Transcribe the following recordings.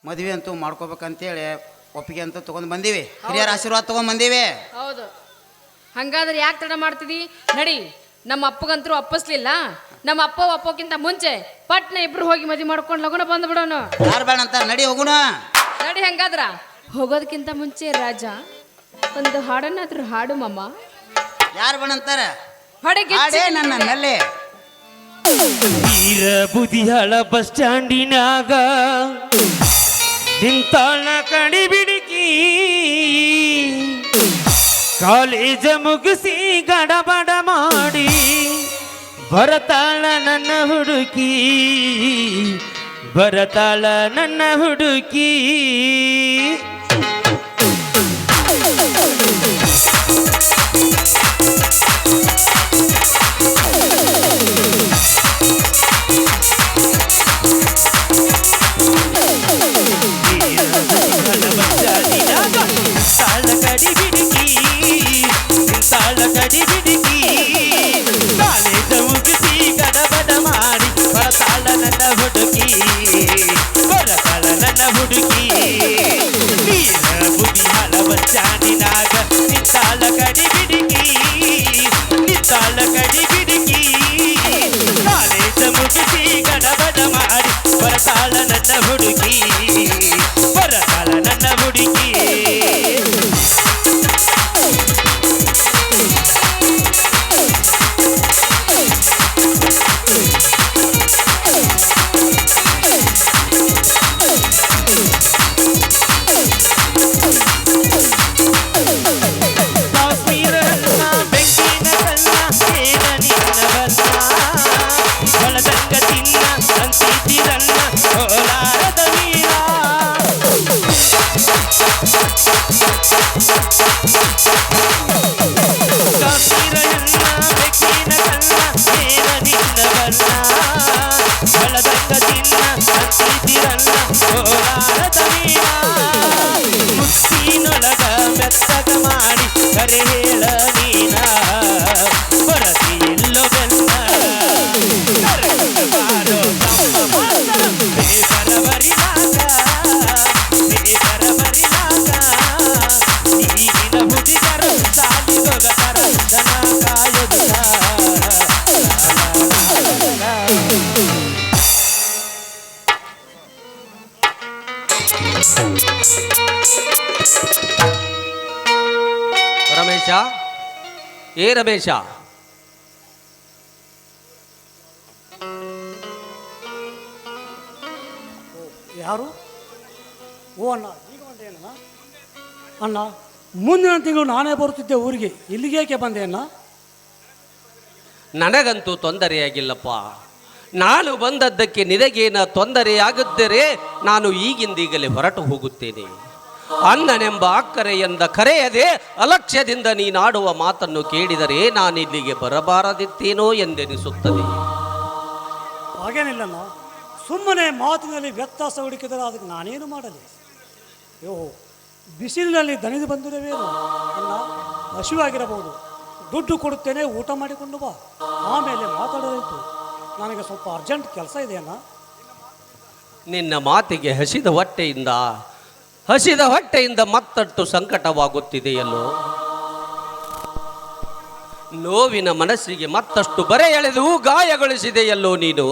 ಮದುವೆ ಅಂತೂ ಮಾಡ್ಕೋಬೇಕಂತೇಳಿ ಒಪ್ಪಿಗೆ ಅಂತ ತೊಗೊಂಡು ಬಂದೀವಿ. ಹಿರಿಯರ ಆಶೀರ್ವಾದ ತೊಗೊಂಡು ಬಂದೀವಿ. ಹೌದು. ಹಂಗಾದ್ರೆ ಯಾಕೆ ತಡ ಮಾಡ್ತಿದಿ? ನಡಿ. ನಮ್ಮ ಅಪ್ಪಗಂತರೂ ಒಪ್ಪಿಸ್ಲಿಲ್ಲ. ನಮ್ಮ ಅಪ್ಪ ಒಪ್ಪೋಕ್ಕಿಂತ ಮುಂಚೆ ಪಟ್ನ ಇಬ್ರು ಹೋಗಿ ಮದುವೆ ಮಾಡ್ಕೊಂಡು ಲಗುನ ಬಂದು ಬಿಡೋಣ. ಯಾರು ಬೇಡ ಅಂತಾರೆ, ನಡಿ ಹೋಗುಣ. ನಡಿ. ಹಂಗಾದ್ರ ಹೋಗೋದಕ್ಕಿಂತ ಮುಂಚೆ ರಾಜ ಒಂದು ಹಾಡನ್ನಾದ್ರೂ ಹಾಡು ಮಮ್ಮ. ಯಾರು ಬೇಡ ಅಂತಾರೆ? ಹಾಡೇ ನನ್ನ ಮೇಲೆ ವೀರ ಬುದಿಹಳ ಬಸ್ ಸ್ಟ್ಯಾಂಡಿನಾಗ ನಿಂತಾಳ ಕಡಿಬಿಡಿಕಿ, ಕಾಲೇಜ ಮುಗಿಸಿ ಗಡಬಡ ಮಾಡಿ ಬರತಾಳ ನನ್ನ ಹುಡುಕಿ, ಬರತಾಳ ನನ್ನ ಹುಡುಕಿ. ಬರತಾಳ ನನ್ನ ಹುಡುಗಿ, ಬರತಾಳ ನನ್ನ ಹುಡುಗಿ. ಮುಕ್ತಿನೊಳಗ ಮೆತ್ತಗ ಮಾಡಿ ಕರೆ ಹೇಳ ನೀನ ಬರತಿ ಎಲ್ಲೋ ಬೆಲ್ಲ ಬಾರೋ ಬೇಕರ ಬರಿಲಾಗ, ಬೇಕರ ಬರಿಲಾಗ ಈಗಿನ ಹುಡುಗರು ಸಾಲಿಗೊಗತರ ದನ ಕಾಯೋದಿಲ್ಲ. ರಮೇಶ, ಏ ರಮೇಶ, ಯಾರು? ಓ ಅಣ್ಣ, ಈಗ ಬಂದೇನ ಅಣ್ಣ? ಮುಂದಿನ ತಿಂಗಳು ನಾನೇ ಬರುತ್ತಿದ್ದೆ ಊರಿಗೆ, ಇಲ್ಲಿಗೇಕೆ ಬಂದೆ ಅಣ್ಣ? ನನಗಂತೂ ತೊಂದರೆಯಾಗಿಲ್ಲಪ್ಪ. ನಾನು ಬಂದದ್ದಕ್ಕೆ ನಿನಗೇನ ತೊಂದರೆಯಾಗಿದ್ದರೆ ನಾನು ಈಗಿಂದೀಗಲೇ ಹೊರಟು ಹೋಗುತ್ತೇನೆ. ಅಣ್ಣನೆಂಬ ಅಕ್ಕರೆಯಿಂದ ಕರೆಯದೆ ಅಲಕ್ಷ್ಯದಿಂದ ನೀನಾಡುವ ಮಾತನ್ನು ಕೇಳಿದರೆ ನಾನಿಲ್ಲಿಗೆ ಬರಬಾರದಿತ್ತೇನೋ ಎಂದೆನಿಸುತ್ತದೆ. ಹಾಗೇನಿಲ್ಲಣ್ಣ, ಸುಮ್ಮನೆ ಮಾತಿನಲ್ಲಿ ವ್ಯತ್ಯಾಸ ಹುಡುಕಿದರೆ ಅದಕ್ಕೆ ನಾನೇನು ಮಾಡಲಿ? ಯೋ, ಬಿಸಿಲಿನಲ್ಲಿ ದಣಿದು ಬಂದಿರವೇನು ಅಣ್ಣ? ಹಸಿವಾಗಿರಬಹುದು, ದುಡ್ಡು ಕೊಡುತ್ತೇನೆ, ಊಟ ಮಾಡಿಕೊಂಡು ಬಾ, ಆಮೇಲೆ ಮಾತಾಡೋದಾಯಿತು. ನನಗೆ ಸ್ವಲ್ಪ ಅರ್ಜೆಂಟ್ ಕೆಲಸ ಇದೆಯಣ್ಣ. ನಿನ್ನ ಮಾತಿಗೆ ಹಸಿದ ಹೊಟ್ಟೆಯಿಂದ ಮತ್ತಷ್ಟು ಸಂಕಟವಾಗುತ್ತಿದೆಯಲ್ಲೋ. ನೋವಿನ ಮನಸ್ಸಿಗೆ ಮತ್ತಷ್ಟು ಬರೆ ಎಳೆದು ಗಾಯಗೊಳಿಸಿದೆಯಲ್ಲೋ ನೀನು.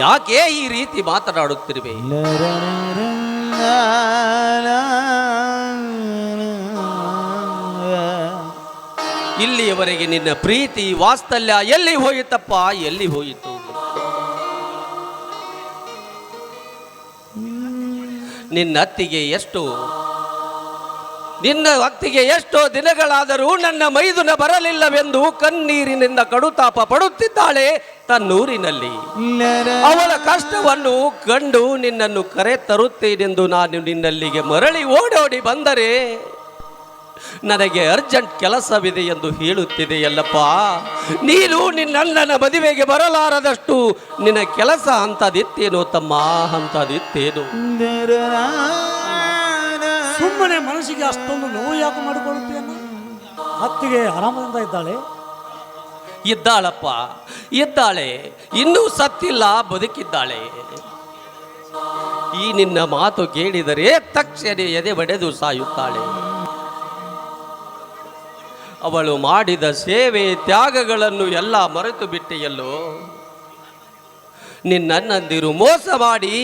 ಯಾಕೆ ಈ ರೀತಿ ಮಾತನಾಡುತ್ತಿರುವೆ? ಇಲ್ಲಿಯವರೆಗೆ ನಿನ್ನ ಪ್ರೀತಿ ವಾತ್ಸಲ್ಯ ಎಲ್ಲಿ ಹೋಯಿತಪ್ಪ, ಎಲ್ಲಿ ಹೋಯಿತು? ನಿನ್ನ ಅತ್ತಿಗೆ ಎಷ್ಟೋ ದಿನಗಳಾದರೂ ನನ್ನ ಮೈದುನ ಬರಲಿಲ್ಲವೆಂದು ಕಣ್ಣೀರಿನಿಂದ ಕಡುತಾಪ ಪಡುತ್ತಿದ್ದಾಳೆ ತನ್ನೂರಿನಲ್ಲಿ. ಅವಳ ಕಷ್ಟವನ್ನು ಕಂಡು ನಿನ್ನನ್ನು ಕರೆ ತರುತ್ತೇನೆಂದು ನಾನು ನಿನ್ನಲ್ಲಿಗೆ ಮರಳಿ ಓಡೋಡಿ ಬಂದರೆ ನನಗೆ ಅರ್ಜೆಂಟ್ ಕೆಲಸವಿದೆ ಎಂದು ಹೇಳುತ್ತಿದೆಯಲ್ಲಪ್ಪ. ನೀನು ನಿನ್ನಣ್ಣನ ಮದುವೆಗೆ ಬರಲಾರದಷ್ಟು ನಿನ್ನ ಕೆಲಸ ಅಂತದಿತ್ತೇನೋ ತಮ್ಮ, ಅಂತದಿತ್ತೇನು? ಸುಮ್ಮನೆ ಮನಸ್ಸಿಗೆ ಅಷ್ಟೊಂದು ನೋವು ಯಾಕೆ ಮಾಡಿಕೊಳ್ಳುತ್ತೀಯನ್ನ? ಅತ್ತಿಗೆ ಆರಾಮದಿಂದ ಇದ್ದಾಳೆ? ಇದ್ದಾಳೆ, ಇನ್ನೂ ಸತ್ತಿಲ್ಲ, ಬದುಕಿದ್ದಾಳೆ. ಈ ನಿನ್ನ ಮಾತು ಕೇಳಿದರೆ ತಕ್ಷಣ ಎದೆ ಬಡೆದು ಸಾಯುತ್ತಾಳೆ. ಅವಳು ಮಾಡಿದ ಸೇವೆ ತ್ಯಾಗಗಳನ್ನು ಎಲ್ಲ ಮರೆತು ಬಿಟ್ಟೆಯಲ್ಲೋ. ನಿನ್ನನ್ನಂದಿರು ಮೋಸ ಮಾಡಿ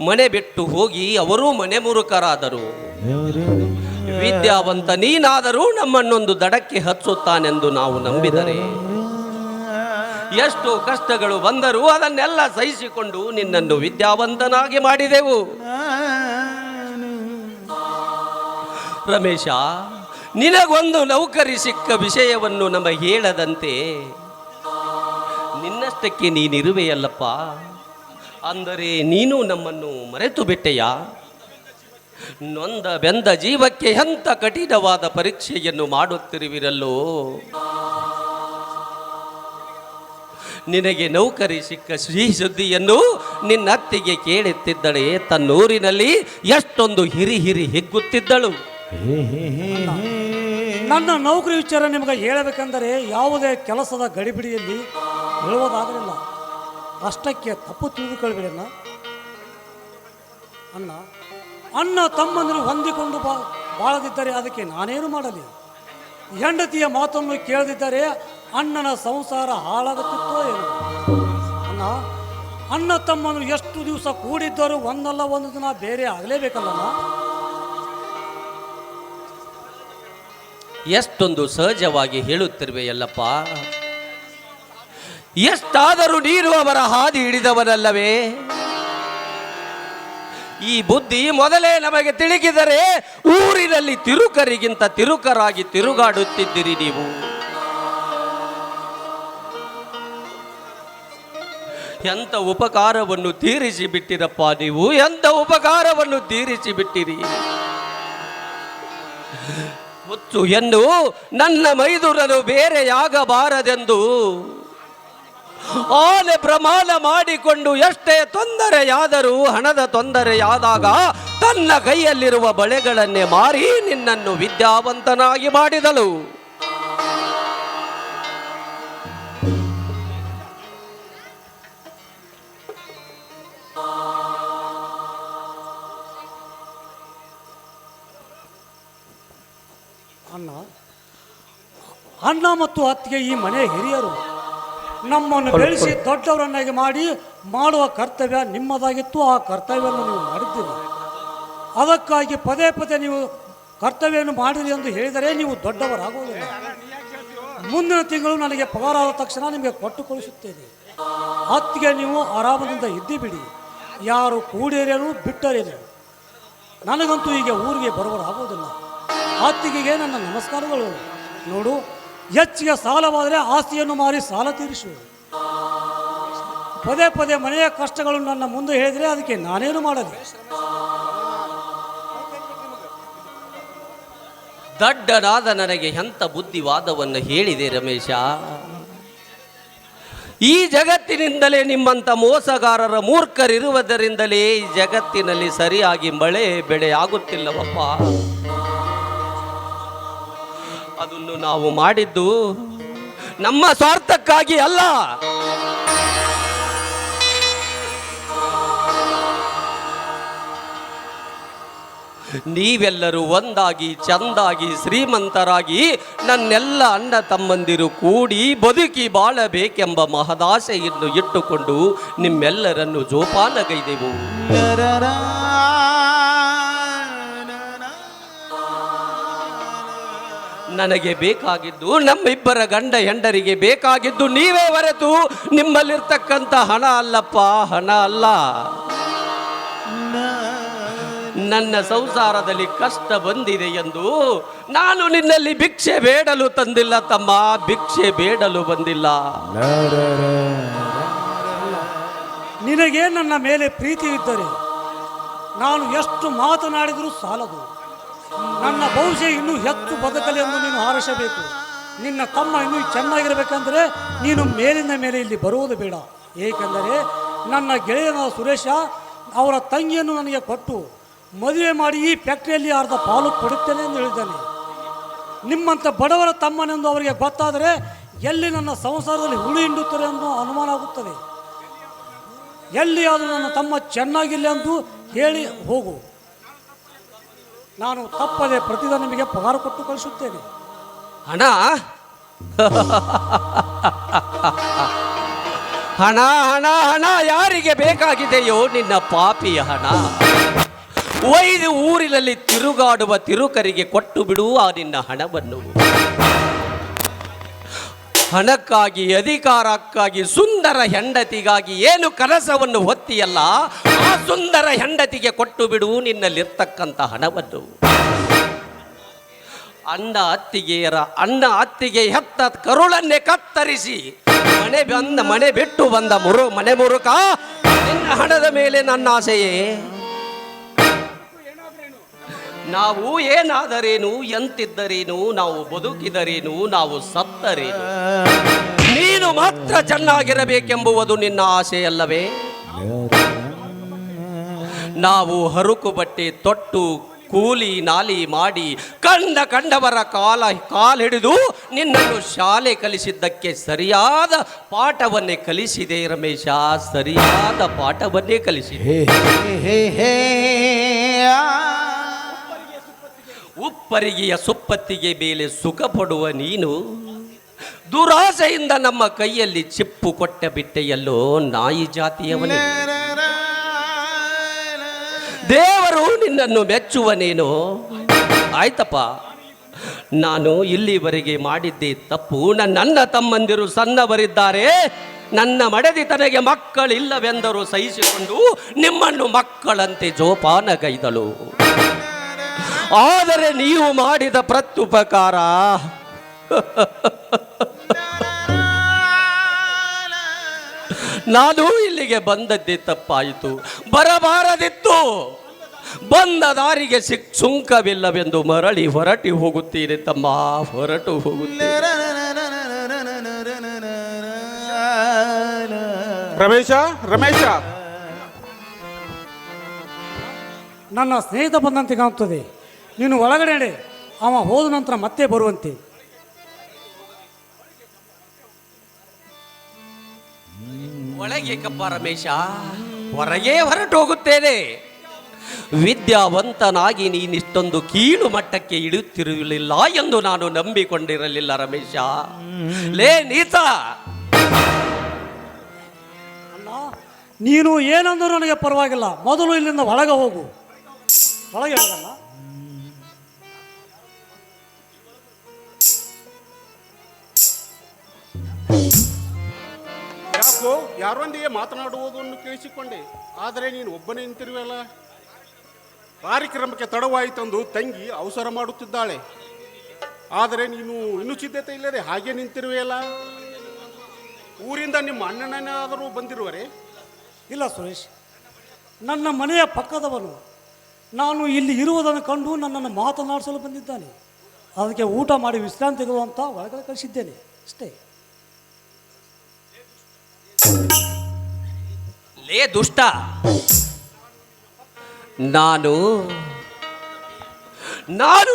ಮನೆ ಬಿಟ್ಟು ಹೋಗಿ ಅವರೂ ಮನೆ ಮುರುಕರಾದರು. ವಿದ್ಯಾವಂತ ನೀನಾದರೂ ನಮ್ಮನ್ನೊಂದು ದಡಕ್ಕೆ ಹಚ್ಚುತ್ತಾನೆಂದು ನಾವು ನಂಬಿದರೆ ಎಷ್ಟು ಕಷ್ಟಗಳು ಬಂದರೂ ಅದನ್ನೆಲ್ಲ ಸಹಿಸಿಕೊಂಡು ನಿನ್ನನ್ನು ವಿದ್ಯಾವಂತನಾಗಿ ಮಾಡಿದೆವು. ರಮೇಶ, ನಿನಗೊಂದು ನೌಕರಿ ಸಿಕ್ಕ ವಿಷಯವನ್ನು ನಮಗೆ ಹೇಳದಂತೆ ನಿನ್ನಷ್ಟಕ್ಕೆ ನೀನಿರುವೆಯಲ್ಲಪ್ಪ. ಅಂದರೆ ನೀನು ನಮ್ಮನ್ನು ಮರೆತು ಬಿಟ್ಟೆಯಾ? ನೊಂದ ಬೆಂದ ಜೀವಕ್ಕೆ ಎಂಥ ಕಠಿಣವಾದ ಪರೀಕ್ಷೆಯನ್ನು ಮಾಡುತ್ತಿರುವಿರಲ್ಲೋ. ನಿನಗೆ ನೌಕರಿ ಸಿಕ್ಕ ಸಿಹಿ ಸುದ್ದಿಯನ್ನು ನಿನ್ನ ಅತ್ತಿಗೆ ಕೇಳುತ್ತಿದ್ದಳೆ. ತನ್ನೂರಿನಲ್ಲಿ ಎಷ್ಟೊಂದು ಹಿರಿ ಹಿಗ್ಗುತ್ತಿದ್ದಳು. ನನ್ನ ನೌಕರಿ ವಿಚಾರ ನಿಮಗೆ ಹೇಳಬೇಕೆಂದರೆ ಯಾವುದೇ ಕೆಲಸದ ಗಡಿಬಿಡಿಯಲ್ಲಿ ಹೇಳುವುದಾಗಲಿಲ್ಲ. ಅಷ್ಟಕ್ಕೆ ತಪ್ಪು ತಿಳಿದುಕೊಳ್ಬೇಡಣ್ಣ. ಅಣ್ಣ ತಮ್ಮಂದಿರು ಹೊಂದಿಕೊಂಡು ಬಾಳದಿದ್ದರೆ ಅದಕ್ಕೆ ನಾನೇನು ಮಾಡಲಿ? ಹೆಂಡತಿಯ ಮಾತನ್ನು ಕೇಳದಿದ್ದರೆ ಅಣ್ಣನ ಸಂಸಾರ ಹಾಳಾಗುತ್ತಿತ್ತೋ ಏನು? ಅಣ್ಣ ತಮ್ಮಂದರು ಎಷ್ಟು ದಿವಸ ಕೂಡಿದ್ದರೂ ಒಂದಲ್ಲ ಒಂದು ದಿನ ಬೇರೆ ಆಗಲೇಬೇಕಲ್ಲ. ಎಷ್ಟೊಂದು ಸಹಜವಾಗಿ ಹೇಳುತ್ತಿರುವೆಯಲ್ಲಪ್ಪ. ಎಷ್ಟಾದರೂ ನೀನು ಅವರ ಹಾದಿ ಹಿಡಿದವನಲ್ಲವೇ? ಈ ಬುದ್ಧಿ ಮೊದಲೇ ನಮಗೆ ತಿಳಿಗಿದರೆ ಊರಿನಲ್ಲಿ ತಿರುಕರಿಗಿಂತ ತಿರುಕರಾಗಿ ತಿರುಗಾಡುತ್ತಿದ್ದಿರಿ ನೀವು. ಎಂಥ ಉಪಕಾರವನ್ನು ತೀರಿಸಿ ಬಿಟ್ಟಿರಪ್ಪ ನೀವು, ಎಂಥ ಉಪಕಾರವನ್ನು ತೀರಿಸಿ ಬಿಟ್ಟಿರಿ. ಹುಚ್ಚು ಎಂದು ನನ್ನ ಮೈದುರನು ಬೇರೆಯಾಗಬಾರದೆಂದು ಆನೆ ಪ್ರಮಾಣ ಮಾಡಿಕೊಂಡು ಎಷ್ಟೇ ತೊಂದರೆಯಾದರೂ ಹಣದ ತೊಂದರೆಯಾದಾಗ ತನ್ನ ಕೈಯಲ್ಲಿರುವ ಬಳೆಗಳನ್ನೇ ಮಾರಿ ನಿನ್ನನ್ನು ವಿದ್ಯಾವಂತನಾಗಿ ಮಾಡಿದಳು. ಅಣ್ಣ ಮತ್ತು ಅತ್ತಿಗೆ ಈ ಮನೆ ಹಿರಿಯರು. ನಮ್ಮನ್ನು ಬೆಳೆಸಿ ದೊಡ್ಡವರನ್ನಾಗಿ ಮಾಡಿ ಮಾಡುವ ಕರ್ತವ್ಯ ನಿಮ್ಮದಾಗಿತ್ತು. ಆ ಕರ್ತವ್ಯವನ್ನು ನೀವು ಮಾಡಿದ್ದೀರಿ. ಅದಕ್ಕಾಗಿ ಪದೇ ಪದೇ ನೀವು ಕರ್ತವ್ಯವನ್ನು ಮಾಡಿರಿ ಎಂದು ಹೇಳಿದರೆ ನೀವು ದೊಡ್ಡವರಾಗುವುದಿಲ್ಲ. ಮುಂದಿನ ತಿಂಗಳು ನನಗೆ ಪಗಾರ ಆದ ತಕ್ಷಣ ನಿಮಗೆ ಕೊಟ್ಟು ಕಳಿಸುತ್ತೇನೆ. ಅತ್ತಿಗೆ ನೀವು ಆರಾಮದಿಂದ ಇದ್ದು ಬಿಡಿ. ಯಾರು ಕೂಡಿರೇನು ಬಿಟ್ಟರೇನು, ನನಗಂತೂ ಈಗ ಊರಿಗೆ ಬರುವರಾಗುವುದಿಲ್ಲ. ಅತ್ತಿಗೆಗೆ ನನ್ನ ನಮಸ್ಕಾರಗಳು. ನೋಡು, ಹೆಚ್ಚಿಗೆ ಸಾಲವಾದರೆ ಆಸ್ತಿಯನ್ನು ಮಾರಿ ಸಾಲ ತೀರಿಸು. ಪದೇ ಪದೇ ಮನೆಯ ಕಷ್ಟಗಳು ನನ್ನ ಮುಂದೆ ಹೇಳಿದರೆ ಅದಕ್ಕೆ ನಾನೇನು ಮಾಡಲಿ? ದಡ್ಡನಾದ ನನಗೆ ಎಂಥ ಬುದ್ಧಿವಾದವನ್ನು ಹೇಳಿದೆ ರಮೇಶ. ಈ ಜಗತ್ತಿನಿಂದಲೇ ನಿಮ್ಮಂಥ ಮೋಸಗಾರರ ಮೂರ್ಖರಿರುವುದರಿಂದಲೇ ಈ ಜಗತ್ತಿನಲ್ಲಿ ಸರಿಯಾಗಿ ಮಳೆ ಬೆಳೆ ಆಗುತ್ತಿಲ್ಲವಪ್ಪ. ಅದನ್ನು ನಾವು ಮಾಡಿದ್ದು ನಮ್ಮ ಸ್ವಾರ್ಥಕ್ಕಾಗಿ ಅಲ್ಲ. ನೀವೆಲ್ಲರೂ ಒಂದಾಗಿ ಚಂದಾಗಿ ಶ್ರೀಮಂತರಾಗಿ ನನ್ನೆಲ್ಲ ಅಣ್ಣ ತಮ್ಮಂದಿರು ಕೂಡಿ ಬದುಕಿ ಬಾಳಬೇಕೆಂಬ ಮಹದಾಸೆಯನ್ನು ಇಟ್ಟುಕೊಂಡು ನಿಮ್ಮೆಲ್ಲರನ್ನು ಜೋಪಾನಗೈದೆವು. ನನಗೆ ಬೇಕಾಗಿದ್ದು ನಮ್ಮಿಬ್ಬರ ಗಂಡ ಹೆಂಡರಿಗೆ ಬೇಕಾಗಿದ್ದು ನೀವೇ ಹೊರತು ನಿಮ್ಮಲ್ಲಿರ್ತಕ್ಕಂಥ ಹಣ ಅಲ್ಲಪ್ಪ, ಹಣ ಅಲ್ಲ. ನನ್ನ ಸಂಸಾರದಲ್ಲಿ ಕಷ್ಟ ಬಂದಿದೆ ಎಂದು ನಾನು ನಿನ್ನಲ್ಲಿ ಭಿಕ್ಷೆ ಬೇಡಲು ತಂದಿಲ್ಲ ತಮ್ಮ, ಭಿಕ್ಷೆ ಬೇಡಲು ಬಂದಿಲ್ಲ. ನಿನಗೆ ನನ್ನ ಮೇಲೆ ಪ್ರೀತಿ ಇದ್ದರೆ ನಾನು ಎಷ್ಟು ಮಾತನಾಡಿದರೂ ಸಾಲದು. ನನ್ನ ಭವಿಷ್ಯ ಇನ್ನೂ ಹೆಚ್ಚು ಬದುಕಲಿ ಎಂದು ನೀನು ಹಾರೈಸಬೇಕು. ನಿನ್ನ ತಮ್ಮ ಇನ್ನೂ ಚೆನ್ನಾಗಿರಬೇಕಂದ್ರೆ ನೀನು ಮೇಲಿನ ಮೇಲೆ ಇಲ್ಲಿ ಬರುವುದು ಬೇಡ. ಏಕೆಂದರೆ ನನ್ನ ಗೆಳೆಯನ ಸುರೇಶ ಅವರ ತಂಗಿಯನ್ನು ನನಗೆ ಕೊಟ್ಟು ಮದುವೆ ಮಾಡಿ ಈ ಫ್ಯಾಕ್ಟ್ರಿಯಲ್ಲಿ ಅರ್ಧ ಪಾಲು ಕೊಡುತ್ತೇನೆ ಎಂದು ಹೇಳಿದ್ದಾನೆ. ನಿಮ್ಮಂಥ ಬಡವರ ತಮ್ಮನೆಂದು ಅವರಿಗೆ ಗೊತ್ತಾದರೆ ಎಲ್ಲಿ ನನ್ನ ಸಂಸಾರದಲ್ಲಿ ಹುಳಿ ಹಿಂಡುತ್ತಾರೆ ಎಂದು ಅನುಮಾನ ಆಗುತ್ತದೆ. ಎಲ್ಲಿ ಅದು ನನ್ನ ತಮ್ಮ ಚೆನ್ನಾಗಿಲ್ಲ ಎಂದು ಹೇಳಿ ಹೋಗು. ನಾನು ತಪ್ಪದೆ ಪ್ರತಿದಿನ ನಿಮಗೆ ಪಗಾರ ಕೊಟ್ಟು ಕಳಿಸುತ್ತೇನೆ. ಹಣ ಹಣ ಹಣ ಹಣ ಯಾರಿಗೆ ಬೇಕಾಗಿದೆಯೋ ನಿನ್ನ ಪಾಪಿಯ ಹಣ? ಒಯ್ದು ಊರಿನಲ್ಲಿ ತಿರುಗಾಡುವ ತಿರುಕರಿಗೆ ಕೊಟ್ಟು ಬಿಡು ಆ ನಿನ್ನ ಹಣವನ್ನು. ಹಣಕ್ಕಾಗಿ, ಅಧಿಕಾರಕ್ಕಾಗಿ, ಸುಂದರ ಹೆಂಡತಿಗಾಗಿ ಏನು ಕನಸವನ್ನು ಹೊತ್ತಿಯಲ್ಲ, ಆ ಸುಂದರ ಹೆಂಡತಿಗೆ ಕೊಟ್ಟು ಬಿಡು ನಿನ್ನಲ್ಲಿರ್ತಕ್ಕಂಥ ಹಣವನ್ನು. ಅಣ್ಣ ಅತ್ತಿಗೆ ಹೆತ್ತ ಕರುಳನ್ನೇ ಕತ್ತರಿಸಿ ಮನೆ ಬಿಟ್ಟು ಬಂದ ಮನೆ ಮುರುಕ ನಿನ್ನ ಹಣದ ಮೇಲೆ ನನ್ನ ಆಸೆಯೇ. ನಾವು ಏನಾದರೇನು, ಎಂತಿದ್ದರೇನು, ನಾವು ಬದುಕಿದರೇನು, ನಾವು ಸತ್ತರೇನು, ನೀನು ಮಾತ್ರ ಚೆನ್ನಾಗಿರಬೇಕೆಂಬುವುದು ನಿನ್ನ ಆಸೆಯಲ್ಲವೇ? ನಾವು ಬಟ್ಟೆ ತೊಟ್ಟು ಕೂಲಿ ನಾಲಿ ಮಾಡಿ ಕಂಡವರ ಕಾಲಿಡಿದು ನಿನ್ನನ್ನು ಶಾಲೆ ಕಲಿಸಿದ್ದಕ್ಕೆ ಸರಿಯಾದ ಪಾಠವನ್ನೇ ಕಲಿಸಿದೆ ರಮೇಶ, ಸರಿಯಾದ ಪಾಠವನ್ನೇ ಕಲಿಸಿದೆ. ಉಪ್ಪರಿಗೆಯ ಸುಪ್ಪತ್ತಿಗೆ ಮೇಲೆ ಸುಖ ಪಡುವ ನೀನು ದುರಾಸೆಯಿಂದ ನಮ್ಮ ಕೈಯಲ್ಲಿ ಚಿಪ್ಪು ಕೊಟ್ಟ ಬಿಟ್ಟೆಯಲ್ಲೋ ನಾಯಿ ಜಾತಿಯವನೇ. ದೇವರು ನಿನ್ನನ್ನು ಮೆಚ್ಚುವನೇನೋ? ಆಯ್ತಪ್ಪ, ನಾನು ಇಲ್ಲಿವರೆಗೆ ಮಾಡಿದ್ದೆ ತಪ್ಪು. ನನ್ನ ತಮ್ಮಂದಿರು ಸಣ್ಣವರಿದ್ದಾರೆ, ನನ್ನ ಮಡದಿ ತನಗೆ ಮಕ್ಕಳಿಲ್ಲವೆಂದರೂ ಸಹಿಸಿಕೊಂಡು ನಿಮ್ಮನ್ನು ಮಕ್ಕಳಂತೆ ಜೋಪಾನಗೈದಳು. ಆದರೆ ನೀವು ಮಾಡಿದ ಪ್ರತ್ಯುಪಕಾರ ನಾನು ಇಲ್ಲಿಗೆ ಬಂದದ್ದೇ ತಪ್ಪಾಯಿತು, ಬರಬಾರದಿತ್ತು. ಬಂದ ದಾರಿಗೆ ಸುಂಕವಿಲ್ಲವೆಂದು ಮರಳಿ ಹೊರಟಿ ಹೋಗುತ್ತೀರಿ ತಮ್ಮ, ಹೊರಟು ಹೋಗುತ್ತೀರಿ. ರಮೇಶ ನನ್ನ ಸ್ನೇಹಿತ ಬಂದಂತೆ ಕಾಣುತ್ತದೆ. ನೀನು ಒಳಗಡೆ ನಡೆ, ಅವ ಹೋದ ನಂತರ ಮತ್ತೆ ಬರುವಂತೆ. ಒಳಗೆ ಕಪ್ಪ ರಮೇಶ, ಹೊರಗೆ ಹೊರಟು ಹೋಗುತ್ತೇನೆ. ವಿದ್ಯಾವಂತನಾಗಿ ನೀನಿಷ್ಟೊಂದು ಕೀಳು ಮಟ್ಟಕ್ಕೆ ಇಳಿಯುತ್ತಿರಲಿಲ್ಲ ಎಂದು ನಾನು ನಂಬಿಕೊಂಡಿರಲಿಲ್ಲ ರಮೇಶ. ಲೇ ನೀತ, ಅಣ್ಣ ನೀನು ಏನಂದರೂ ನನಗೆ ಪರವಾಗಿಲ್ಲ, ಮೊದಲು ಇಲ್ಲಿಂದ ಒಳಗೆ ಹೋಗು. ಒಳಗೆ ಹೋಗಲ್ಲ. ಯಾಕೋ ಯಾರೊಂದಿಗೆ ಮಾತನಾಡುವುದನ್ನು ಕೇಳಿಸಿಕೊಂಡೆ, ಆದರೆ ನೀನು ಒಬ್ಬನೇ ನಿಂತಿರುವಲ್ಲ. ಕಾರ್ಯಕ್ರಮಕ್ಕೆ ತಡವಾಯಿತೆಂದು ತಂಗಿ ಅವಸರ ಮಾಡುತ್ತಿದ್ದಾಳೆ, ಆದರೆ ನೀನು ಇನ್ನೂ ಸಿದ್ಧತೆ ಇಲ್ಲದೆ ಹಾಗೆ ನಿಂತಿರುವೆಯಲ್ಲ. ಊರಿಂದ ನಿಮ್ಮ ಅಣ್ಣನಾದರೂ ಬಂದಿರುವರೆ? ಇಲ್ಲ ಸುರೇಶ್, ನನ್ನ ಮನೆಯ ಪಕ್ಕದವನು ನಾನು ಇಲ್ಲಿ ಇರುವುದನ್ನು ಕಂಡು ನನ್ನನ್ನು ಮಾತನಾಡಿಸಲು ಬಂದಿದ್ದಾನೆ. ಅದಕ್ಕೆ ಊಟ ಮಾಡಿ ವಿಶ್ರಾಂತಿ ತೆಗೆದುವಂತ ಒಳಗಡೆ ಕಳಿಸಿದ್ದೇನೆ ಅಷ್ಟೇ. ಲೇ ದುಷ್ಟ, ನಾನು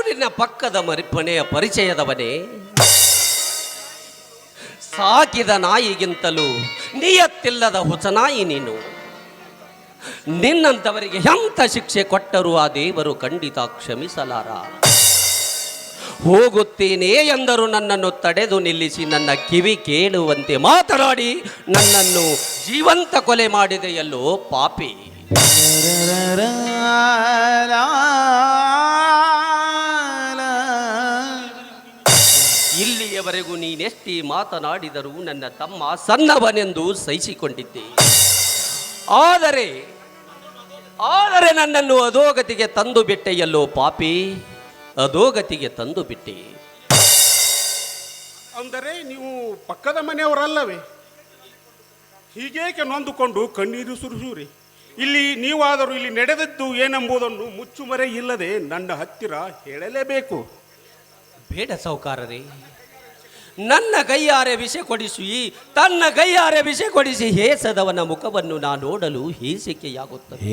ನಿನ್ನ ಪಕ್ಕದ ಮನೆಯ ಪರಿಚಯದವನೇ. ಸಾಕಿದ ನಾಯಿಗಿಂತಲೂ ನಿಯತ್ತಿಲ್ಲದ ಹೊಸನಾಯಿ ನೀನು. ನಿನ್ನಂಥವರಿಗೆ ಎಂಥ ಶಿಕ್ಷೆ ಕೊಟ್ಟರೂ ಆ ದೇವರು ಖಂಡಿತ ಕ್ಷಮಿಸಲಾರ. ಹೋಗುತ್ತೇನೆ ಎಂದರು ನನ್ನನ್ನು ತಡೆದು ನಿಲ್ಲಿಸಿ ನನ್ನ ಕಿವಿ ಕೇಳುವಂತೆ ಮಾತನಾಡಿ ನನ್ನನ್ನು ಜೀವಂತ ಕೊಲೆ ಮಾಡಿದೆಯಲ್ಲೋ ಪಾಪಿ. ಇಲ್ಲಿಯವರೆಗೂ ನೀನೆಷ್ಟೇ ಮಾತನಾಡಿದರೂ ನನ್ನ ತಮ್ಮ ಸಣ್ಣವನೆಂದು ಸಹಿಸಿಕೊಂಡಿದ್ದೆ. ಆದರೆ ನನ್ನನ್ನು ಅಧೋಗತಿಗೆ ತಂದು ಬಿಟ್ಟೆಯಲ್ಲೋ ಪಾಪಿ, ಅಧೋಗತಿಗೆ ತಂದು ಬಿಟ್ಟೆ. ಅಂದರೆ ನೀವು ಪಕ್ಕದ ಮನೆಯವರಲ್ಲವೇ? ಹೀಗೇಕೆ ನೊಂದುಕೊಂಡು ಕಣ್ಣೀರು ಸುರಿಸುರಿ? ಇಲ್ಲಿ ನೀವಾದರೂ ಇಲ್ಲಿ ನಡೆದದ್ದು ಏನೆಂಬುದನ್ನು ಮುಚ್ಚುಮರೆ ಇಲ್ಲದೆ ನನ್ನ ಹತ್ತಿರ ಹೇಳಲೇಬೇಕು. ಬೇಡ ಸಾಹುಕಾರರೇ, ನನ್ನ ಕೈಯಾರೆ ವಿಷ ಕೊಡಿಸಿ ತನ್ನ ಕೈಯಾರೆ ವಿಷ ಕೊಡಿಸಿ ಹೇಸದವನ ಮುಖವನ್ನು ನಾನು ನೋಡಲು ಹೇಸಿಕೆಯಾಗುತ್ತದೆ.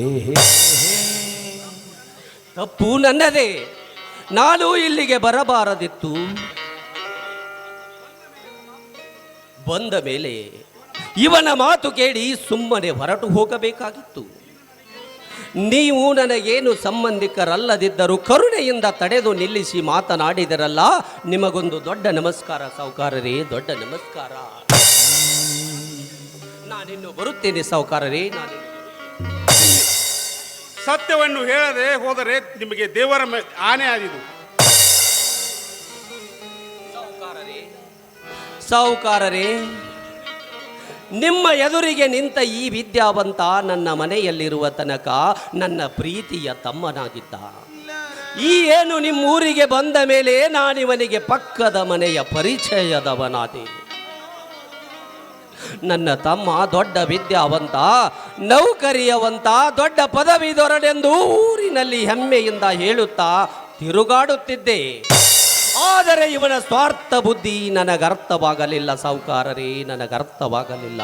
ತಪ್ಪು ನನ್ನದೇ, ನಾನು ಇಲ್ಲಿಗೆ ಬರಬಾರದಿತ್ತು. ಬಂದ ಮೇಲೆ ಇವನ ಮಾತು ಕೇಳಿ ಸುಮ್ಮನೆ ಹೊರಟು ಹೋಗಬೇಕಾಗಿತ್ತು. ನೀವು ನನಗೇನು ಸಂಬಂಧಿಕರಲ್ಲದಿದ್ದರೂ ಕರುಣೆಯಿಂದ ತಡೆದು ನಿಲ್ಲಿಸಿ ಮಾತನಾಡಿದರಲ್ಲ, ನಿಮಗೊಂದು ದೊಡ್ಡ ನಮಸ್ಕಾರ ಸಾಹುಕಾರರೇ, ದೊಡ್ಡ ನಮಸ್ಕಾರ. ನಾನಿನ್ನು ಬರುತ್ತೇನೆ ಸಾಹುಕಾರರೇ, ನಾನಿನ್ನು ಸತ್ಯವನ್ನು ಹೇಳದೆ ಹೋದರೆ ನಿಮಗೆ ದೇವರ ಆನೆ ಆದಿದು. ಸಾಹುಕಾರರೇ, ನಿಮ್ಮ ಎದುರಿಗೆ ನಿಂತ ಈ ವಿದ್ಯಾವಂತ ನನ್ನ ಮನೆಯಲ್ಲಿರುವ ತನಕ ನನ್ನ ಪ್ರೀತಿಯ ತಮ್ಮನಾಗಿದ್ದ. ಈ ಏನು ನಿಮ್ಮೂರಿಗೆ ಬಂದ ಮೇಲೆ ನಾನಿವನಿಗೆ ಪಕ್ಕದ ಮನೆಯ ಪರಿಚಯದವನಾದೆ. ನನ್ನ ತಮ್ಮ ದೊಡ್ಡ ವಿದ್ಯಾವಂತ, ನೌಕರಿಯವಂತ, ದೊಡ್ಡ ಪದವೀಧರನೆಂದು ಊರಿನಲ್ಲಿ ಹೆಮ್ಮೆಯಿಂದ ಹೇಳುತ್ತಾ ತಿರುಗಾಡುತ್ತಿದ್ದೆ. ಆದರೆ ಇವನ ಸ್ವಾರ್ಥ ಬುದ್ಧಿ ನನಗರ್ಥವಾಗಲಿಲ್ಲ ಸಾಹುಕಾರರೇ, ನನಗರ್ಥವಾಗಲಿಲ್ಲ.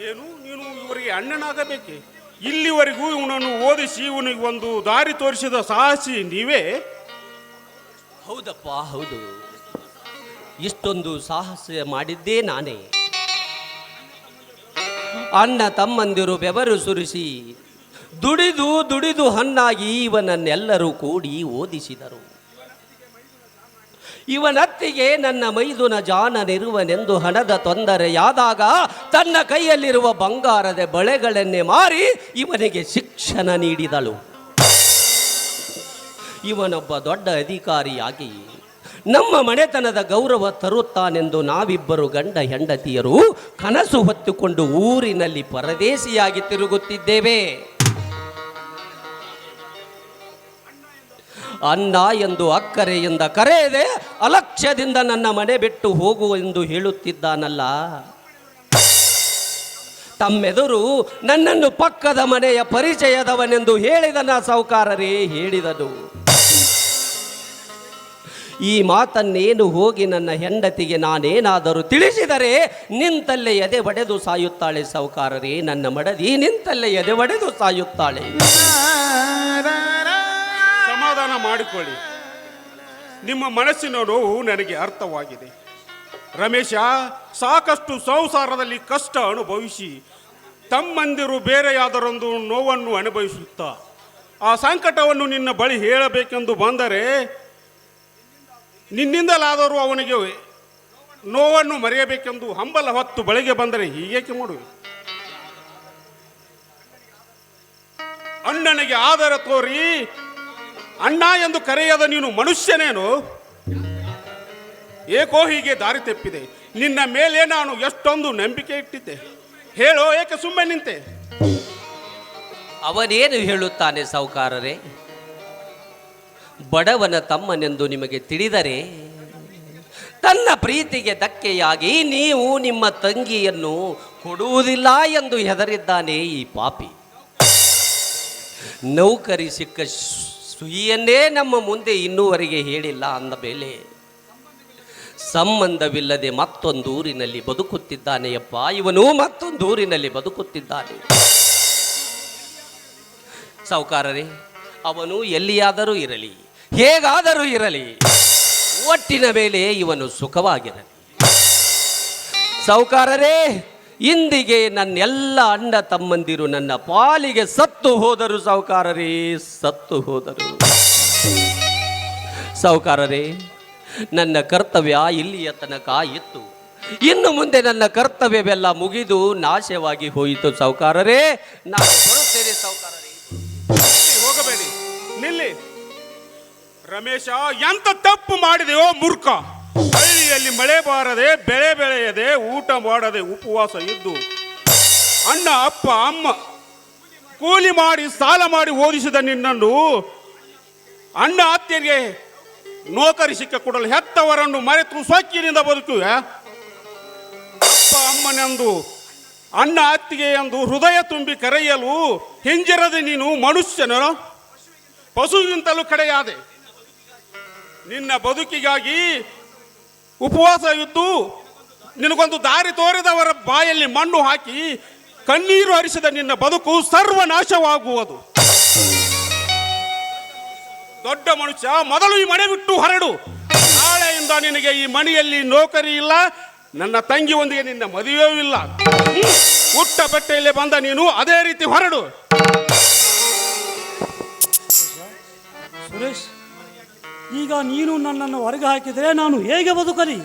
ಏನು, ನೀನು ಇವರಿಗೆ ಅಣ್ಣನಾಗಬೇಕೆ? ಇಲ್ಲಿವರೆಗೂ ಇವನನ್ನು ಓದಿಸಿ ಇವನಿಗೆ ಒಂದು ದಾರಿ ತೋರಿಸಿದ ಸಾಹಸಿ ನೀವೇ? ಹೌದಪ್ಪ, ಹೌದು. ಇಷ್ಟೊಂದು ಸಾಹಸ ಮಾಡಿದ್ದೇ ನಾನೇ. ಅಣ್ಣ ತಮ್ಮಂದಿರು ಬೆವರು ಸುರಿಸಿ ದುಡಿದು ದುಡಿದು ಹಣ್ಣಾಗಿ ಇವನನ್ನೆಲ್ಲರೂ ಕೂಡಿ ಓದಿಸಿದರು. ಇವನತ್ತಿಗೆ ನನ್ನ ಮೈದುನ ಜಾಣನಿರುವನೆಂದು ಹಣದ ತೊಂದರೆಯಾದಾಗ ತನ್ನ ಕೈಯಲ್ಲಿರುವ ಬಂಗಾರದ ಬಳೆಗಳನ್ನೇ ಮಾರಿ ಇವನಿಗೆ ಶಿಕ್ಷಣ ನೀಡಿದಳು. ಇವನೊಬ್ಬ ದೊಡ್ಡ ಅಧಿಕಾರಿಯಾಗಿ ನಮ್ಮ ಮನೆತನದ ಗೌರವ ತರುತ್ತಾನೆಂದು ನಾವಿಬ್ಬರು ಗಂಡ ಹೆಂಡತಿಯರು ಕನಸು ಹೊತ್ತುಕೊಂಡು ಊರಿನಲ್ಲಿ ಪರದೇಶಿಯಾಗಿ ತಿರುಗುತ್ತಿದ್ದೇವೆ. ಅಣ್ಣ ಎಂದು ಅಕ್ಕರೆಯಿಂದ ಕರೆಯದೆ ಅಲಕ್ಷ್ಯದಿಂದ ನನ್ನ ಮನೆ ಬಿಟ್ಟು ಹೋಗು ಎಂದು ಹೇಳುತ್ತಿದ್ದಾನಲ್ಲ. ತಮ್ಮೆದುರು ನನ್ನನ್ನು ಪಕ್ಕದ ಮನೆಯ ಪರಿಚಯದವನೆಂದು ಹೇಳಿದನ ಸಾಹುಕಾರರೇ, ಹೇಳಿದನು. ಈ ಮಾತನ್ನೇನು ಹೋಗಿ ನನ್ನ ಹೆಂಡತಿಗೆ ನಾನೇನಾದರೂ ತಿಳಿಸಿದರೆ ನಿಂತಲ್ಲೇ ಎದೆ ಒಡೆದು ಸಾಯುತ್ತಾಳೆ ಸಾಹುಕಾರರೇ. ನನ್ನ ಮಡದಿ ನಿಂತಲ್ಲೇ ಎದೆ ಒಡೆದು ಸಾಯುತ್ತಾಳೆ. ಸಮಾಧಾನ ಮಾಡಿಕೊಳ್ಳಿ, ನಿಮ್ಮ ಮನಸ್ಸಿನ ನೋವು ನನಗೆ ಅರ್ಥವಾಗಿದೆ. ರಮೇಶ ಸಾಕಷ್ಟು ಸಂಸಾರದಲ್ಲಿ ಕಷ್ಟ ಅನುಭವಿಸಿ ತಮ್ಮಂದಿರು ಬೇರೆಯಾದರೊಂದು ನೋವನ್ನು ಅನುಭವಿಸುತ್ತಾ ಆ ಸಂಕಟವನ್ನು ನಿನ್ನ ಬಳಿ ಹೇಳಬೇಕೆಂದು ಬಂದರೆ ನಿನ್ನಿಂದಲಾದರೂ ಅವನಿಗೆ ನೋವನ್ನು ಮರೆಯಬೇಕೆಂದು ಹಂಬಲ ಹೊತ್ತು ಬಳಿಗೆ ಬಂದರೆ ಹೀಗೇಕೆ ಮಾಡುವೆ? ಅಣ್ಣನಿಗೆ ಆದರ ತೋರಿ ಅಣ್ಣ ಎಂದು ಕರೆಯದ ನೀನು ಮನುಷ್ಯನೇನು? ಏಕೋ ಹೀಗೆ ದಾರಿ ತೆಪ್ಪಿದೆ? ನಿನ್ನ ಮೇಲೆ ನಾನು ಎಷ್ಟೊಂದು ನಂಬಿಕೆ ಇಟ್ಟಿದ್ದೆ. ಹೇಳೋ, ಏಕೆ ಸುಮ್ಮನೆ ನಿಂತೆ? ಅವನೇನು ಹೇಳುತ್ತಾನೆ ಸಾಹುಕಾರರೇ? ಬಡವನ ತಮ್ಮನೆಂದು ನಿಮಗೆ ತಿಳಿದರೆ ತನ್ನ ಪ್ರೀತಿಗೆ ಧಕ್ಕೆಯಾಗಿ ನೀವು ನಿಮ್ಮ ತಂಗಿಯನ್ನು ಕೊಡುವುದಿಲ್ಲ ಎಂದು ಹೆದರಿದ್ದಾನೆ ಈ ಪಾಪಿ. ನೌಕರಿ ಸಿಕ್ಕ ಸುಯಿಯನ್ನೇ ನಮ್ಮ ಮುಂದೆ ಇನ್ನೂವರೆಗೆ ಹೇಳಿಲ್ಲ ಅಂದ ಮೇಲೆ ಸಂಬಂಧವಿಲ್ಲದೆ ಮತ್ತೊಂದೂರಿನಲ್ಲಿ ಬದುಕುತ್ತಿದ್ದಾನೆಯಪ್ಪ. ಇವನು ಮತ್ತೊಂದೂರಿನಲ್ಲಿ ಬದುಕುತ್ತಿದ್ದಾನೆ. ಸಾಹುಕಾರರೇ, ಅವನು ಎಲ್ಲಿಯಾದರೂ ಇರಲಿ, ಹೇಗಾದರೂ ಇರಲಿ, ಒಟ್ಟಿನ ಮೇಲೆ ಇವನು ಸುಖವಾಗಿರಲಿ. ಸಾಹುಕಾರರೇ, ಇಂದಿಗೆ ನನ್ನೆಲ್ಲ ಅಣ್ಣ ತಮ್ಮಂದಿರು ನನ್ನ ಪಾಲಿಗೆ ಸತ್ತು ಹೋದರು. ಸಾಹುಕಾರರೇ, ಸತ್ತು ಹೋದರು. ಸಾಹುಕಾರರೇ, ನನ್ನ ಕರ್ತವ್ಯ ಇಲ್ಲಿಯ ತನಕ ಇತ್ತು. ಇನ್ನು ಮುಂದೆ ನನ್ನ ಕರ್ತವ್ಯವೆಲ್ಲ ಮುಗಿದು ನಾಶವಾಗಿ ಹೋಯಿತು. ಸಾಹುಕಾರರೇ, ನಾನು ಬರುತ್ತೇನೆ. ಸಾಹುಕಾರರೇ, ಹೋಗಬೇಡಿ, ನಿಲ್ಲಿ. ರಮೇಶ, ಎಂತ ತಪ್ಪು ಮಾಡಿದೆಯೋ ಮೂರ್ಖ? ಹಳ್ಳಿಯಲ್ಲಿ ಮಳೆ ಬಾರದೆ, ಬೆಳೆ ಬೆಳೆಯದೆ, ಊಟ ಮಾಡದೆ ಉಪವಾಸ ಇದ್ದು ಅಣ್ಣ ಅಪ್ಪ ಅಮ್ಮ ಕೂಲಿ ಮಾಡಿ ಸಾಲ ಮಾಡಿ ಓದಿಸಿದ ನಿನ್ನನ್ನು ಅಣ್ಣ ಅತ್ತೆಗೆ ನೌಕರಿ ಸಿಕ್ಕ ಕೊಡಲು ಹೆತ್ತವರನ್ನು ಮರೆತು ಸೊಕ್ಕಿನಿಂದ ಬದುಕುವೆ. ಅಪ್ಪ ಅಮ್ಮನೆಂದು ಅಣ್ಣ ಅತ್ತಿಗೆ ಎಂದು ಹೃದಯ ತುಂಬಿ ಕರೆಯಲು ಹಿಂಜರದೆ ನೀನು ಮನುಷ್ಯನ ಪಶುವಿಗಿಂತಲೂ ಕಡೆಯಾದೆ. ನಿನ್ನ ಬದುಕಿಗಾಗಿ ಉಪವಾಸ ಇದ್ದು ನಿನಗೊಂದು ದಾರಿ ತೋರಿದವರ ಬಾಯಲ್ಲಿ ಮಣ್ಣು ಹಾಕಿ ಕಣ್ಣೀರು ಹರಿಸಿದ ನಿನ್ನ ಬದುಕು ಸರ್ವನಾಶವಾಗುವುದು. ದೊಡ್ಡ ಮನುಷ್ಯ, ಮೊದಲು ಈ ಮನೆ ಬಿಟ್ಟು ಹೊರಡು. ನಾಳೆಯಿಂದ ನಿನಗೆ ಈ ಮನೆಯಲ್ಲಿ ನೌಕರಿ ಇಲ್ಲ, ನನ್ನ ತಂಗಿಯೊಂದಿಗೆ ನಿನ್ನ ಮದುವೆಯೂ ಇಲ್ಲ. ಹುಟ್ಟ ಬಟ್ಟೆಯಲ್ಲಿ ಬಂದ ನೀನು ಅದೇ ರೀತಿ ಹೊರಡು. ಸುರೇಶ್, ಈಗ ನೀನು ನನ್ನನ್ನು ಹೊರಗೆ ಹಾಕಿದರೆ ನಾನು ಹೇಗೆ ಬದುಕಲಿ?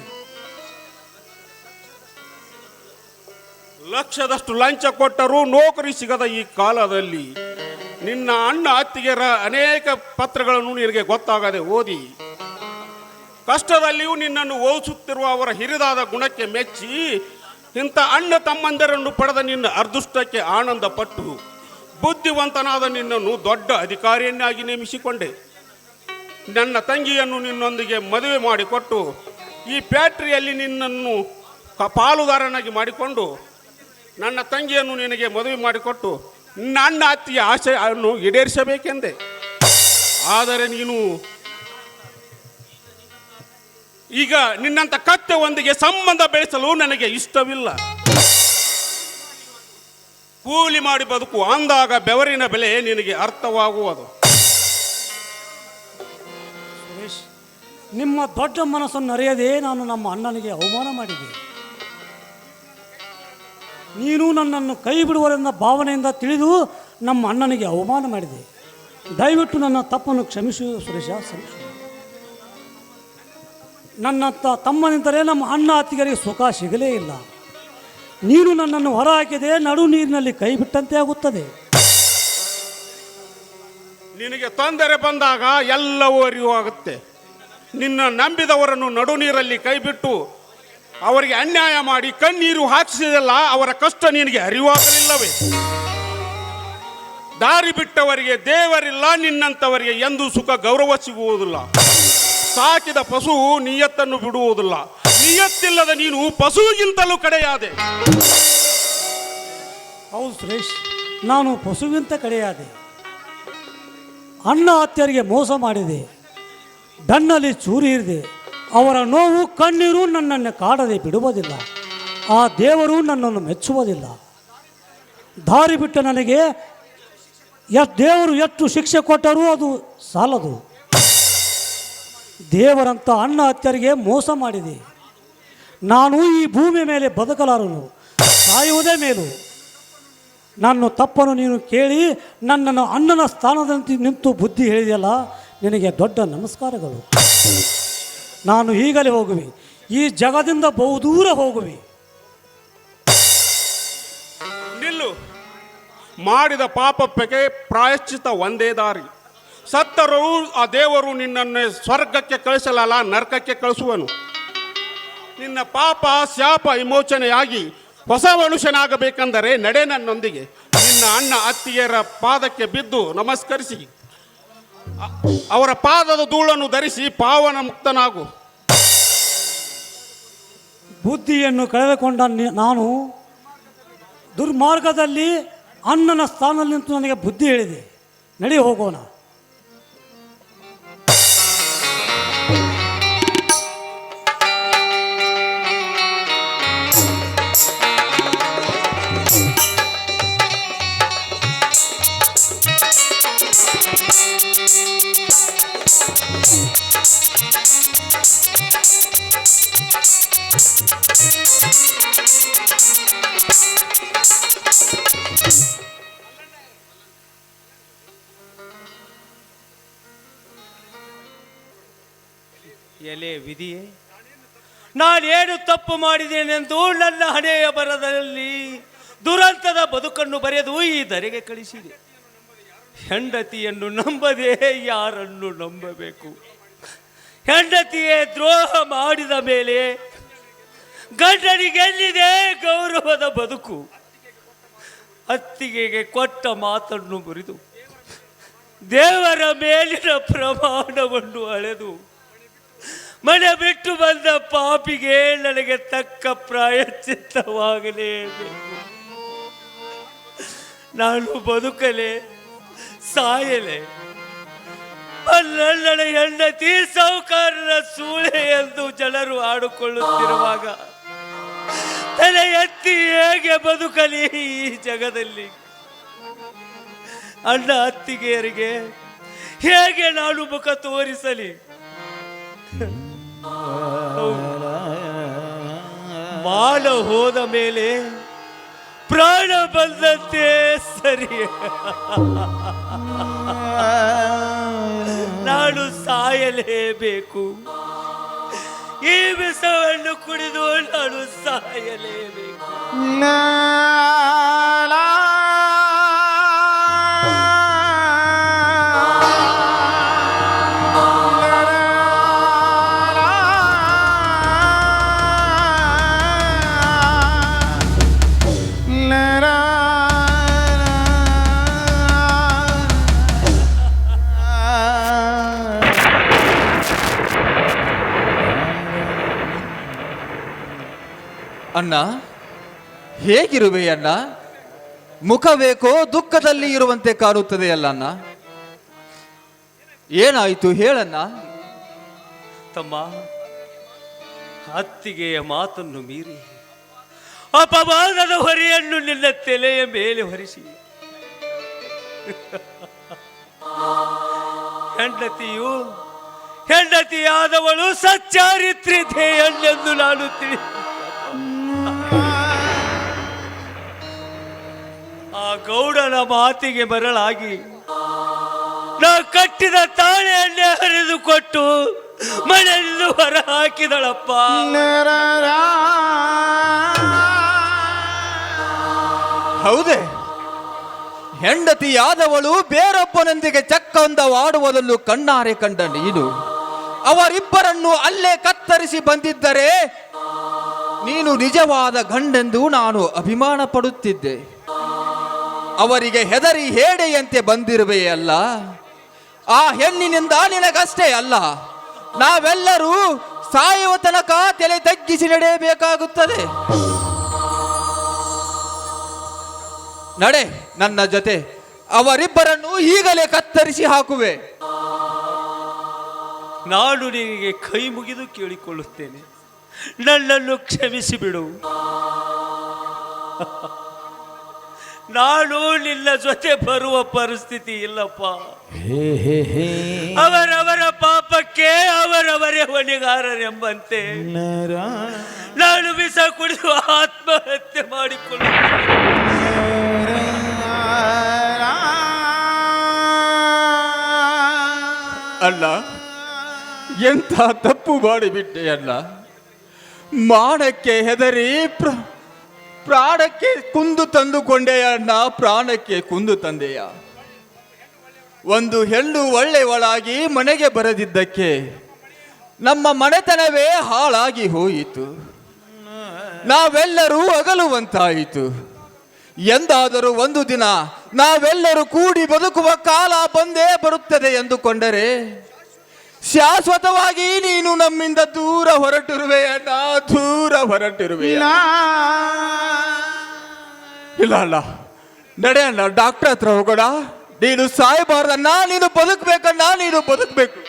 ಲಕ್ಷದಷ್ಟು ಲಂಚ ಕೊಟ್ಟರೂ ನೌಕರಿ ಸಿಗದ ಈ ಕಾಲದಲ್ಲಿ ನಿನ್ನ ಅಣ್ಣ ಅತ್ತಿಗೆರ ಅನೇಕ ಪತ್ರಗಳನ್ನು ನಿನಗೆ ಗೊತ್ತಾಗದೆ ಓದಿ ಕಷ್ಟದಲ್ಲಿಯೂ ನಿನ್ನನ್ನು ಓದಿಸುತ್ತಿರುವ ಅವರ ಹಿರಿದಾದ ಗುಣಕ್ಕೆ ಮೆಚ್ಚಿ ಇಂಥ ಅಣ್ಣ ತಮ್ಮಂದಿರನ್ನು ಪಡೆದ ನಿನ್ನ ಅದೃಷ್ಟಕ್ಕೆ ಆನಂದ ಪಟ್ಟು ಬುದ್ಧಿವಂತನಾದ ನಿನ್ನನ್ನು ದೊಡ್ಡ ಅಧಿಕಾರಿಯನ್ನಾಗಿ ನೇಮಿಸಿಕೊಂಡೆ. ನನ್ನ ತಂಗಿಯನ್ನು ನಿನ್ನೊಂದಿಗೆ ಮದುವೆ ಮಾಡಿಕೊಟ್ಟು ಈ ಫ್ಯಾಕ್ಟರಿಯಲ್ಲಿ ನಿನ್ನನ್ನು ಪಾಲುದಾರನಾಗಿ ಮಾಡಿಕೊಂಡು ನನ್ನ ತಂಗಿಯನ್ನು ನಿನಗೆ ಮದುವೆ ಮಾಡಿಕೊಟ್ಟು ನನ್ನ ಅಣ್ಣ ಅತ್ತಿಗೆ ಆಶೆಯನ್ನು ಈಡೇರಿಸಬೇಕೆಂದೆ. ಆದರೆ ನೀನು ಈಗ ನಿನ್ನಂಥ ಕತ್ತೆಯೊಂದಿಗೆ ಸಂಬಂಧ ಬೆಳೆಸಲು ನನಗೆ ಇಷ್ಟವಿಲ್ಲ. ಕೂಲಿ ಮಾಡಿ ಬದುಕು ಅಂದಾಗ ಬೆವರಿನ ಬೆಲೆ ನಿನಗೆ ಅರ್ಥವಾಗುವುದು. ಸುರೇಶ್, ನಿಮ್ಮ ದೊಡ್ಡ ಮನಸ್ಸನ್ನು ಅರಿಯದೆ ನಾನು ನಮ್ಮ ಅಣ್ಣನಿಗೆ ಅವಮಾನ ಮಾಡಿದೆ. ನೀನು ನನ್ನನ್ನು ಕೈ ಬಿಡುವರೆಂದ ಭಾವನೆಯಿಂದ ತಿಳಿದು ನಮ್ಮ ಅಣ್ಣನಿಗೆ ಅವಮಾನ ಮಾಡಿದೆ. ದಯವಿಟ್ಟು ನನ್ನ ತಪ್ಪನ್ನು ಕ್ಷಮಿಸು ಸುರೇಶ, ಕ್ಷಮಿಸು. ನನ್ನ ತಮ್ಮನಿಂದಲೇ ನಮ್ಮ ಅಣ್ಣ ಅತ್ತಿಗರಿಗೆ ಸುಖ ಸಿಗಲೇ ಇಲ್ಲ. ನೀನು ನನ್ನನ್ನು ಹೊರ ಹಾಕಿದೆ, ನಡು ನೀರಿನಲ್ಲಿ ಕೈ ಬಿಟ್ಟಂತೆ ಆಗುತ್ತದೆ. ನಿನಗೆ ತೊಂದರೆ ಬಂದಾಗ ಎಲ್ಲವೂ ಅರಿವಾಗುತ್ತೆ. ನಿನ್ನ ನಂಬಿದವರನ್ನು ನಡು ನೀರಲ್ಲಿ ಕೈ ಬಿಟ್ಟು ಅವರಿಗೆ ಅನ್ಯಾಯ ಮಾಡಿ ಕಣ್ಣೀರು ಹಾಕಿಸಿದಲ್ಲ, ಅವರ ಕಷ್ಟ ನಿನಗೆ ಅರಿವಾಗಲಿಲ್ಲವೇ? ದಾರಿ ಬಿಟ್ಟವರಿಗೆ ದೇವರಿಲ್ಲ, ನಿನ್ನಂಥವರಿಗೆ ಎಂದೂ ಸುಖ ಗೌರವ ಸಿಗುವುದಿಲ್ಲ. ಸಾಕಿದ ಪಶು ನಿಯತ್ತನ್ನು ಬಿಡುವುದಿಲ್ಲ. ನಿಯತ್ತಿಲ್ಲದ ನೀನು ಪಶುವಿಗಿಂತಲೂ ಕಡೆಯಾದೆ. ಹೌದು ಸುರೇಶ್, ನಾನು ಪಶುವಿಂತ ಕಡೆಯಾದೆ. ಅಣ್ಣ ಅತ್ತೆಯರಿಗೆ ಮೋಸ ಮಾಡಿದೆ, ಬೆನ್ನಲ್ಲಿ ಚೂರಿ ಇರಿದೆ. ಅವರ ನೋವು ಕಣ್ಣೀರು ನನ್ನನ್ನು ಕಾಡದೆ ಬಿಡುವುದಿಲ್ಲ. ಆ ದೇವರು ನನ್ನನ್ನು ಮೆಚ್ಚುವುದಿಲ್ಲ. ದಾರಿ ಬಿಟ್ಟ ನನಗೆ ದೇವರು ಎಷ್ಟು ಶಿಕ್ಷೆ ಕೊಟ್ಟರೂ ಅದು ಸಾಲದು. ದೇವರಂತ ಅಣ್ಣ ಅತ್ತೆಯರಿಗೆ ಮೋಸ ಮಾಡಿದೆ. ನಾನು ಈ ಭೂಮಿ ಮೇಲೆ ಬದುಕಲಾರನು, ಸಾಯುವುದೇ ಮೇಲು. ನನ್ನ ತಪ್ಪನ್ನು ನೀನು ಕೇಳಿ ನನ್ನನ್ನು ಅಣ್ಣನ ಸ್ಥಾನದಂತೆ ನಿಂತು ಬುದ್ಧಿ ಹೇಳಿದೆಯಲ್ಲ, ನಿನಗೆ ದೊಡ್ಡ ನಮಸ್ಕಾರಗಳು. ನಾನು ಈಗಲೇ ಹೋಗುವೆ, ಈ ಜಗದಿಂದ ಬಹುದೂರ ಹೋಗುವೆ. ನಿಲ್ಲು. ಮಾಡಿದ ಪಾಪಕ್ಕೆ ಪ್ರಾಯಶ್ಚಿತ ಒಂದೇ ದಾರಿ. ಸತ್ತರೂ ಆ ದೇವರು ನಿನ್ನನ್ನು ಸ್ವರ್ಗಕ್ಕೆ ಕಳಿಸಲಲ್ಲ, ನರಕಕ್ಕೆ ಕಳಿಸುವನು. ನಿನ್ನ ಪಾಪ ಶಾಪ ವಿಮೋಚನೆಯಾಗಿ ಹೊಸ ಮನುಷ್ಯನಾಗಬೇಕೆಂದರೆ ನಡೆ ನನ್ನೊಂದಿಗೆ. ನಿನ್ನ ಅಣ್ಣ ಅತ್ತಿಗೆಯರ ಪಾದಕ್ಕೆ ಬಿದ್ದು ನಮಸ್ಕರಿಸಿ ಅವರ ಪಾದದ ಧೂಳನ್ನು ಧರಿಸಿ ಪಾವನ ಮುಕ್ತನಾಗು. ಬುದ್ಧಿಯನ್ನು ಕಳೆದುಕೊಂಡ ನಾನು ದುರ್ಮಾರ್ಗದಲ್ಲಿ ಅಣ್ಣನ ಸ್ಥಾನದಲ್ಲಿ ನಿಂತು ನನಗೆ ಬುದ್ಧಿ ಹೇಳಿದೆ. ನಡಿ ಹೋಗೋಣ. ಎಲೆ ವಿಧಿಯೇ, ನಾನೇನು ತಪ್ಪು ಮಾಡಿದ್ದೇನೆಂದು ನನ್ನ ಹಣೆಯ ಬರದಲ್ಲಿ ದುರಂತದ ಬದುಕನ್ನು ಬರೆದು ಈ ಧರೆಗೆ ಕಳಿಸಿದೆ. ಹೆಂಡತಿಯನ್ನು ನಂಬದೆ ಯಾರನ್ನು ನಂಬಬೇಕು? ಹೆಂಡತಿಯೇ ದ್ರೋಹ ಮಾಡಿದ ಮೇಲೆ ಗಂಡನಿಗೆಲ್ಲಿದೆ ಗೌರವದ ಬದುಕು? ಅತ್ತಿಗೆಗೆ ಕೊಟ್ಟ ಮಾತನ್ನು ಮುರಿದು ದೇವರ ಮೇಲಿನ ಪ್ರಮಾಣವನ್ನು ಅಳೆದು ಮನೆ ಬಿಟ್ಟು ಬಂದ ಪಾಪಿಗೆ ನನಗೆ ತಕ್ಕ ಪ್ರಾಯಶ್ಚಿತ್ತವಾಗಲೇಬೇಕು. ನಾನು ಬದುಕಲೆ ಸಾಯಲೆ? ನನ್ನ ಹೆಂಡತಿ ಸಾಹುಕಾರರ ಸೂಳೆ ಎಂದು ಜನರು ಆಡಿಕೊಳ್ಳುತ್ತಿರುವಾಗ ತಲೆ ಎತ್ತಿ ಹೇಗೆ ಬದುಕಲಿ ಈ ಜಗದಲ್ಲಿ? ಅಣ್ಣ ಅತ್ತಿಗೆಯರಿಗೆ ಹೇಗೆ ನಾನು ಮುಖ ತೋರಿಸಲಿ? ಮಾನ ಹೋದ ಮೇಲೆ ಪ್ರಾಣ ಬಂದಂತೆ ಸರಿ. ನಾನು ಸಾಯಲೇಬೇಕು. ಈ ವಿಷವನ್ನು ಕುಡಿದು ನಾನು ಸಾಯಲೇಬೇಕು. ಅಣ್ಣ, ಹೇಗಿರುವೆ ಅಣ್ಣ? ಮುಖ ಬೇಕೋ ದುಃಖದಲ್ಲಿ ಇರುವಂತೆ ಕಾಣುತ್ತದೆಯಲ್ಲ ಅಣ್ಣ. ಏನಾಯಿತು ಹೇಳಣ್ಣ. ತಮ್ಮ, ಅತ್ತಿಗೆಯ ಮಾತನ್ನು ಮೀರಿ ಅಪವಾದದ ಹೊರೆಯನ್ನು ನಿನ್ನ ತಲೆಯ ಮೇಲೆ ಹೊರಿಸಿ ಹೆಂಡತಿಯಾದವಳು ಸಚ್ಚಾರಿತ್ರಿತೆ ಎಂದೆಂದು ನಾನು ಆ ಗೌಡನ ಮಾತಿಗೆ ಬರಲಾಗಿ ನಾ ಕಟ್ಟಿದ ತಾಳೆಯನ್ನೇ ಹರಿದುಕೊಟ್ಟು ಮನೆಯಿಂದ ಹೊರ ಹಾಕಿದಳಪ್ಪ. ಹೌದೇ? ಹೆಂಡತಿಯಾದವಳು ಬೇರೊಬ್ಬನೊಂದಿಗೆ ಚಕ್ಕಂದವಾಡುವುದನ್ನು ಕಣ್ಣಾರೆ ಕಂಡ ನೀನು ಅವರಿಬ್ಬರನ್ನು ಅಲ್ಲೇ ಕತ್ತರಿಸಿ ಬಂದಿದ್ದರೆ ನೀನು ನಿಜವಾದ ಗಂಡೆಂದು ನಾನು ಅಭಿಮಾನ ಪಡುತ್ತಿದ್ದೆ. ಅವರಿಗೆ ಹೆದರಿ ಹೇಡೆಯಂತೆ ಬಂದಿರುವೆಯಲ್ಲ, ಆ ಹೆಣ್ಣಿನಿಂದ ನಿನಗಷ್ಟೇ ಅಲ್ಲ, ನಾವೆಲ್ಲರೂ ಸಾಯುವ ತನಕ ತಲೆ ತಗ್ಗಿಸಿ ನಡೆಯಬೇಕಾಗುತ್ತದೆ. ನಡೆ ನನ್ನ ಜೊತೆ, ಅವರಿಬ್ಬರನ್ನು ಈಗಲೇ ಕತ್ತರಿಸಿ ಹಾಕುವೆ. ನಾನು ನಿನಗೆ ಕೈ ಮುಗಿದು ಕೇಳಿಕೊಳ್ಳುತ್ತೇನೆ, ನನ್ನನ್ನು ಕ್ಷಮಿಸಿ ಬಿಡು. ನಾನು ನಿನ್ನ ಜೊತೆ ಬರುವ ಪರಿಸ್ಥಿತಿ ಇಲ್ಲಪ್ಪ. ಅವರವರ ಪಾಪಕ್ಕೆ ಅವರವರೇ ಹೊಣೆಗಾರರೆಂಬಂತೆ ನಾನು ವಿಷ ಕುಡಿದು ಆತ್ಮಹತ್ಯೆ ಮಾಡಿಕೊಳ್ಳುತ್ತೇನೆ. ಅಲ್ಲ, ಎಂಥ ತಪ್ಪು ಮಾಡಿಬಿಟ್ಟೆ ಅಲ್ಲ. ಮಾನಕ್ಕೆ ಹೆದರಿ ಪ್ರಾಣಕ್ಕೆ ಕುಂದು ತಂದುಕೊಂಡೆಯ ಅಣ್ಣ, ಪ್ರಾಣಕ್ಕೆ ಕುಂದು ತಂದೆಯ. ಒಂದು ಹೆಣ್ಣು ಒಳ್ಳೆಯವಳಾಗಿ ಮನೆಗೆ ಬರದಿದ್ದಕ್ಕೆ ನಮ್ಮ ಮನೆತನವೇ ಹಾಳಾಗಿ ಹೋಯಿತು. ನಾವೆಲ್ಲರೂ ಅಗಲುವಂತಾಯಿತು. ಎಂದಾದರೂ ಒಂದು ದಿನ ನಾವೆಲ್ಲರೂ ಕೂಡಿ ಬದುಕುವ ಕಾಲ ಬಂದೇ ಬರುತ್ತದೆ ಎಂದುಕೊಂಡರೆ ಶಾಶ್ವತವಾಗಿ ನೀನು ನಮ್ಮಿಂದ ದೂರ ಹೊರಟಿರುವೆ ಅಣ್ಣ, ದೂರ ಹೊರಟಿರುವೆ. ಇಲ್ಲ ಅಲ್ಲ, ನಡೆ ಅಣ್ಣ, ಡಾಕ್ಟರ್ ಹತ್ರ ಹೋಗೋಣ. ನೀನು ಸಾಯಬಾರ್ದಣ್ಣ, ನೀನು ಬದುಕಬೇಕಣ್ಣ, ನೀನು ಬದುಕಬೇಕು.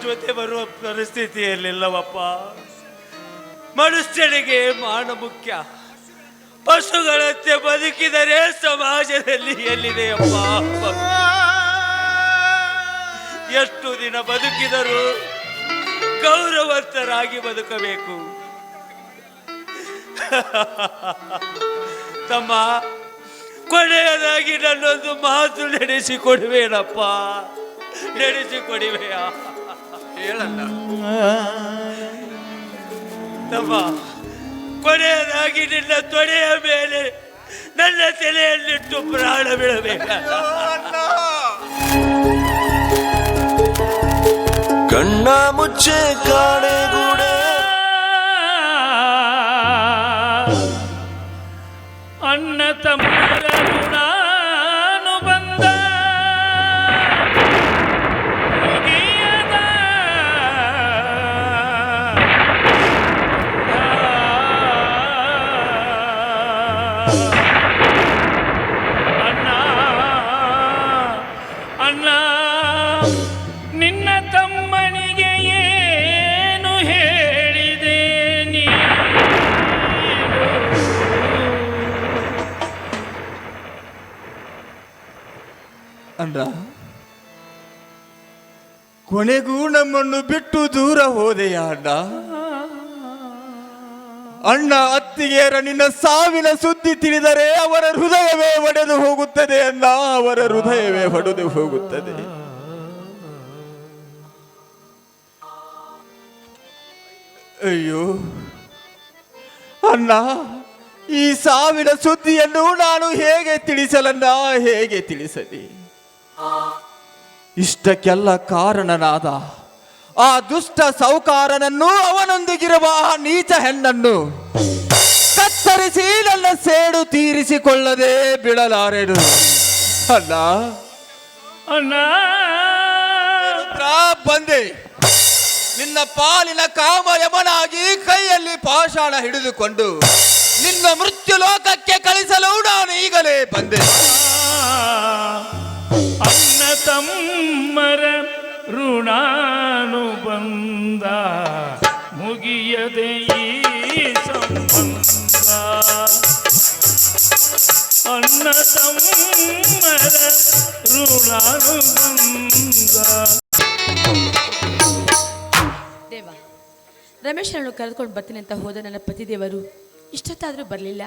ಜೊತೆ ಬರುವ ಪರಿಸ್ಥಿತಿಯಲ್ಲಿಲ್ಲವಪ್ಪ. ಮನುಷ್ಯನಿಗೆ ಮಾನ ಮುಖ್ಯ. ಪಶುಗಳಂತೆ ಬದುಕಿದರೆ ಸಮಾಜದಲ್ಲಿ ಎಲ್ಲಿದೆಯಪ್ಪ? ಎಷ್ಟು ದಿನ ಬದುಕಿದರೂ ಗೌರವಂತರಾಗಿ ಬದುಕಬೇಕು. ತಮ್ಮ, ಕೊನೆಯದಾಗಿ ನನ್ನೊಂದು ಮಾತು ನಡೆಸಿಕೊಡುವೇನಪ್ಪ, ನಡೆಸಿಕೊಡುವೆಯಾ? ಹೇಳಲ್ಲ ತಮ್ಮ, ಕೊನೆಯದಾಗಿ ನಿನ್ನ ತೊಡೆಯ ಮೇಲೆ ನನ್ನ ತಲೆಯಲ್ಲಿಟ್ಟು ಪ್ರಾಣ ಬಿಡಬೇಕಲ್ಲ. ಕಣ್ಣ ಮುಚ್ಚೆ ಕಾಣೆಗೂಡೆ ಅಣ್ಣ ತಮ್ಮರನ್ನು ನಾನು ಬಂದ ಮುಗಿಯದ ಅಣ್ಣ ಅಣ್ಣ ನಿನ್ನ ಅಣ್ಣ, ಕೊನೆಗೂ ನಮ್ಮನ್ನು ಬಿಟ್ಟು ದೂರ ಹೋದೆಯ ಅಣ್ಣ. ಅಣ್ಣ ಅತ್ತಿಗೆಯರ ನಿನ್ನ ಸಾವಿನ ಸುದ್ದಿ ತಿಳಿದರೆ ಅವರ ಹೃದಯವೇ ಒಡೆದು ಹೋಗುತ್ತದೆ ಅಣ್ಣ, ಅವರ ಹೃದಯವೇ ಒಡೆದು ಹೋಗುತ್ತದೆ. ಅಯ್ಯೋ ಅಣ್ಣ, ಈ ಸಾವಿನ ಸುದ್ದಿಯನ್ನು ನಾನು ಹೇಗೆ ತಿಳಿಸಲಣ್ಣ, ಹೇಗೆ ತಿಳಿಸಲಿ? ಇಷ್ಟಕ್ಕೆಲ್ಲ ಕಾರಣನಾದ ಆ ದುಷ್ಟ ಸೌಕಾರನನ್ನು, ಅವನೊಂದಿಗಿರುವ ಆ ನೀಚ ಹೆಣ್ಣನ್ನು ಕತ್ತರಿಸಿ ನನ್ನ ಸೇಡು ತೀರಿಸಿಕೊಳ್ಳದೆ ಬಿಡಲಾರೆನು ಅಣ್ಣ. ಅಣ್ಣ ಬಂದೆ ನಿನ್ನ ಪಾಲಿನ ಕಾಮ ಯಮನಾಗಿ ಕೈಯಲ್ಲಿ ಪಾಷಾಣ ಹಿಡಿದುಕೊಂಡು ನಿನ್ನ ಮೃತ್ಯು ಲೋಕಕ್ಕೆ ಕಳಿಸಲು ನಾನು ಈಗಲೇ ಬಂದೆ. ಅಣ್ಣ ತಮ್ಮರ ಋಣಾನುಬಂಧ ಮುಗಿಯದೆ ಈ ಸಂಬಂಧ. ಅಣ್ಣ ತಮ್ಮರ ಋಣಾನುಬಂಧ. ದೇವ, ರಮೇಶನನ್ನು ಕರೆದುಕೊಂಡು ಬರ್ತೀನಿ ಅಂತ ಹೋದ ನನ್ನ ಪತಿದೇವರು ಇಷ್ಟೊತ್ತಾದರೂ ಬರಲಿಲ್ಲ.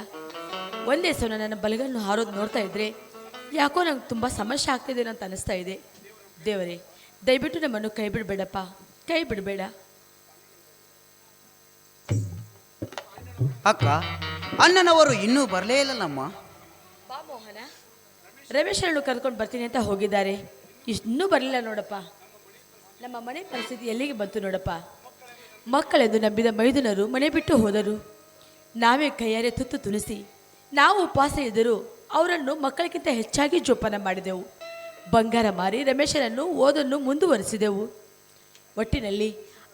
ಒಂದೇ ಸಲ ನನ್ನ ಬಲಗನ್ನು ಹಾರೋದು ನೋಡ್ತಾ ಇದ್ರೆ ಯಾಕೋ ನಂಗೆ ತುಂಬ ಸಮಸ್ಯೆ ಆಗ್ತಿದೆ ಅಂತ ಅನಿಸ್ತಾ ಇದೆ. ದೇವರೇ, ದಯವಿಟ್ಟು ನಮ್ಮನ್ನು ಕೈ ಬಿಡಬೇಡಪ್ಪ, ಕೈ ಬಿಡಬೇಡ. ಅಕ್ಕ, ಅಣ್ಣನವರು ಇನ್ನೂ ಬರಲೇ ಇಲ್ಲಮ್ಮ. ಬಾ ಮೋಹನ, ರಮೇಶನನ್ನು ಕರ್ಕೊಂಡು ಬರ್ತೀನಿ ಅಂತ ಹೋಗಿದ್ದಾರೆ, ಇನ್ನೂ ಬರಲಿಲ್ಲ ನೋಡಪ್ಪ. ನಮ್ಮ ಮನೆ ಪರಿಸ್ಥಿತಿ ಎಲ್ಲಿಗೆ ಬಂತು ನೋಡಪ್ಪ. ಮಕ್ಕಳೆಂದು ನಂಬಿದ ಮೈದುನರು ಮನೆ ಬಿಟ್ಟು ಹೋದರು. ನಾವೇ ಕೈಯಾರೆ ತುತ್ತು ತುಳಿಸಿ ನಾವು ಉಪವಾಸ ಇದ್ದರೂ ಅವರನ್ನು ಮಕ್ಕಳಿಗಿಂತ ಹೆಚ್ಚಾಗಿ ಜೋಪಾನ ಮಾಡಿದೆವು. ಬಂಗಾರ ಮಾರಿ ರಮೇಶನನ್ನು ಓದನ್ನು ಮುಂದುವರಿಸಿದೆವು. ಒಟ್ಟಿನಲ್ಲಿ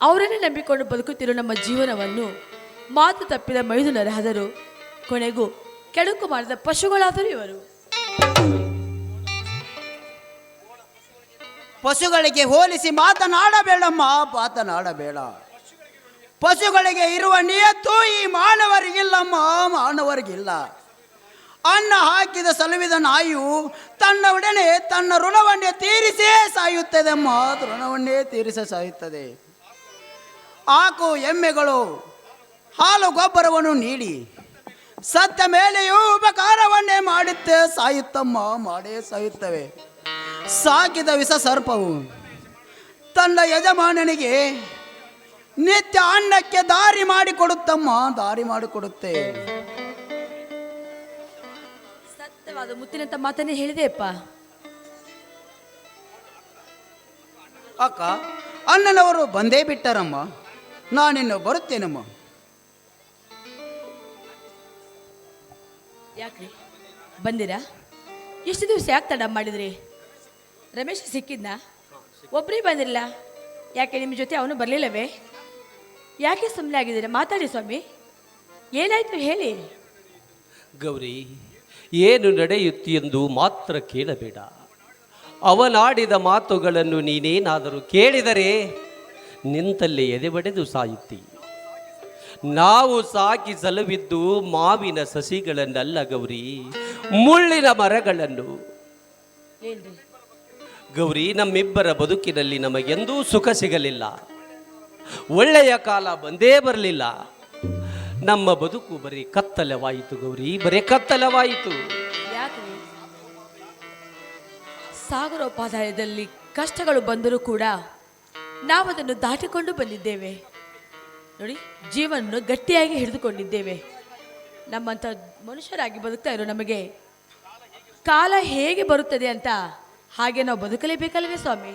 ಅವರನ್ನೇ ನಂಬಿಕೊಂಡು ಬದುಕುತ್ತಿರುವ ನಮ್ಮ ಜೀವನವನ್ನು ಮಾತು ತಪ್ಪಿದ ಮೈದುನರಾದರು. ಕೊನೆಗೂ ಕೆಡುಕು ಮಾಡಿದ ಪಶುಗಳಾದರೂ ಇವರು. ಪಶುಗಳಿಗೆ ಹೋಲಿಸಿ ಮಾತನಾಡಬೇಡಮ್ಮ, ಮಾತನಾಡಬೇಡ. ಪಶುಗಳಿಗೆ ಇರುವ ನಿಯತ್ತು ಈ ಮಾನವರಿಗಿಲ್ಲಮ್ಮ, ಮಾನವರಿಗಿಲ್ಲ. ಅನ್ನ ಹಾಕಿದ ಸಲುವಿದ ನಾಯು ತನ್ನ ಒಡನೆ ತನ್ನ ಋಣವನ್ನೇ ತೀರಿಸೇ ಸಾಯುತ್ತದೆಮ್ಮ, ಋಣವನ್ನೇ ತೀರಿಸೇ ಸಾಯುತ್ತದೆ. ಆಕು ಎಮ್ಮೆಗಳು ಹಾಲು ಗೊಬ್ಬರವನ್ನು ನೀಡಿ ಸತ್ತ ಮೇಲೆಯೂ ಉಪಕಾರವನ್ನೇ ಮಾಡುತ್ತೆ ಸಾಯುತ್ತಮ್ಮ, ಮಾಡೇ ಸಾಯುತ್ತವೆ. ಸಾಕಿದ ವಿಷ ಸರ್ಪವು ತನ್ನ ಯಜಮಾನನಿಗೆ ನಿತ್ಯ ಅನ್ನಕ್ಕೆ ದಾರಿ ಮಾಡಿಕೊಡುತ್ತಮ್ಮ, ದಾರಿ ಮಾಡಿಕೊಡುತ್ತೆ. ಸತ್ಯವಾದ ಮುತ್ತಿನಂತ ಮಾತನ್ನೇ ಹೇಳಿದೆಯಪ್ಪ. ಅಕ್ಕ, ಅಣ್ಣನವರು ಬಂದೇ ಬಿಟ್ಟರಮ್ಮ, ನಾನಿನ್ನು ಬರುತ್ತೇನಮ್ಮ. ಯಾಕ್ರಿ ಬಂದಿರಾ? ಎಷ್ಟು ದಿವಸ ಯಾಕೆ ತಡ ಮಾಡಿದ್ರಿ? ರಮೇಶ್ ಸಿಕ್ಕಿದ್ನಾ? ಒಬ್ಬರೇ ಬಂದಿರಲ್ಲ, ಯಾಕೆ ನಿಮ್ಮ ಜೊತೆ ಅವನು ಬರಲಿಲ್ಲವೇ? ಯಾಕೆ ಸುಮ್ಮನೆ ಆಗಿದ್ದೀರಾ? ಮಾತಾಡಿ ಸ್ವಾಮಿ, ಏನಾಯ್ತು ಹೇಳಿ. ಗೌರಿ, ಏನು ನಡೆಯುತ್ತೆಂದು ಮಾತ್ರ ಕೇಳಬೇಡ. ಅವನಾಡಿದ ಮಾತುಗಳನ್ನು ನೀನೇನಾದರೂ ಕೇಳಿದರೆ ನಿಂತಲ್ಲೇ ಎದೆಬಡೆದು ಸಾಯುತ್ತಿ. ನಾವು ಸಾಕಿ ಸಲುವಿದ್ದು ಮಾವಿನ ಸಸಿಗಳನ್ನಲ್ಲ ಗೌರಿ, ಮುಳ್ಳಿನ ಮರಗಳನ್ನು. ಏನ್ರಿ ಗೌರಿ, ನಮ್ಮಿಬ್ಬರ ಬದುಕಿನಲ್ಲಿ ನಮಗೆಂದೂ ಸುಖ ಸಿಗಲಿಲ್ಲ, ಒಳ್ಳೆಯ ಕಾಲ ಬಂದೇ ಬರಲಿಲ್ಲ. ನಮ್ಮ ಬದುಕು ಬರೀ ಕತ್ತಲವಾಯಿತು ಗೌರಿ, ಬರೀ ಕತ್ತಲವಾಯಿತು. ಯಾಕ್ರಿ? ಸಾಗರೋಪಾಧ್ಯಾಯದಲ್ಲಿ ಕಷ್ಟಗಳು ಬಂದರೂ ಕೂಡ ನಾವು ಅದನ್ನು ದಾಟಿಕೊಂಡು ಬಂದಿದ್ದೇವೆ ನೋಡಿ. ಜೀವನವನ್ನು ಗಟ್ಟಿಯಾಗಿ ಹಿಡಿದುಕೊಂಡಿದ್ದೇವೆ. ನಮ್ಮಂಥ ಮನುಷ್ಯರಾಗಿ ಬದುಕ್ತಾ ಇರೋ ನಮಗೆ ಕಾಲ ಹೇಗೆ ಬರುತ್ತದೆ ಅಂತ ಹಾಗೆ ನಾವು ಬದುಕಲೇಬೇಕಲ್ವೇ ಸ್ವಾಮಿ?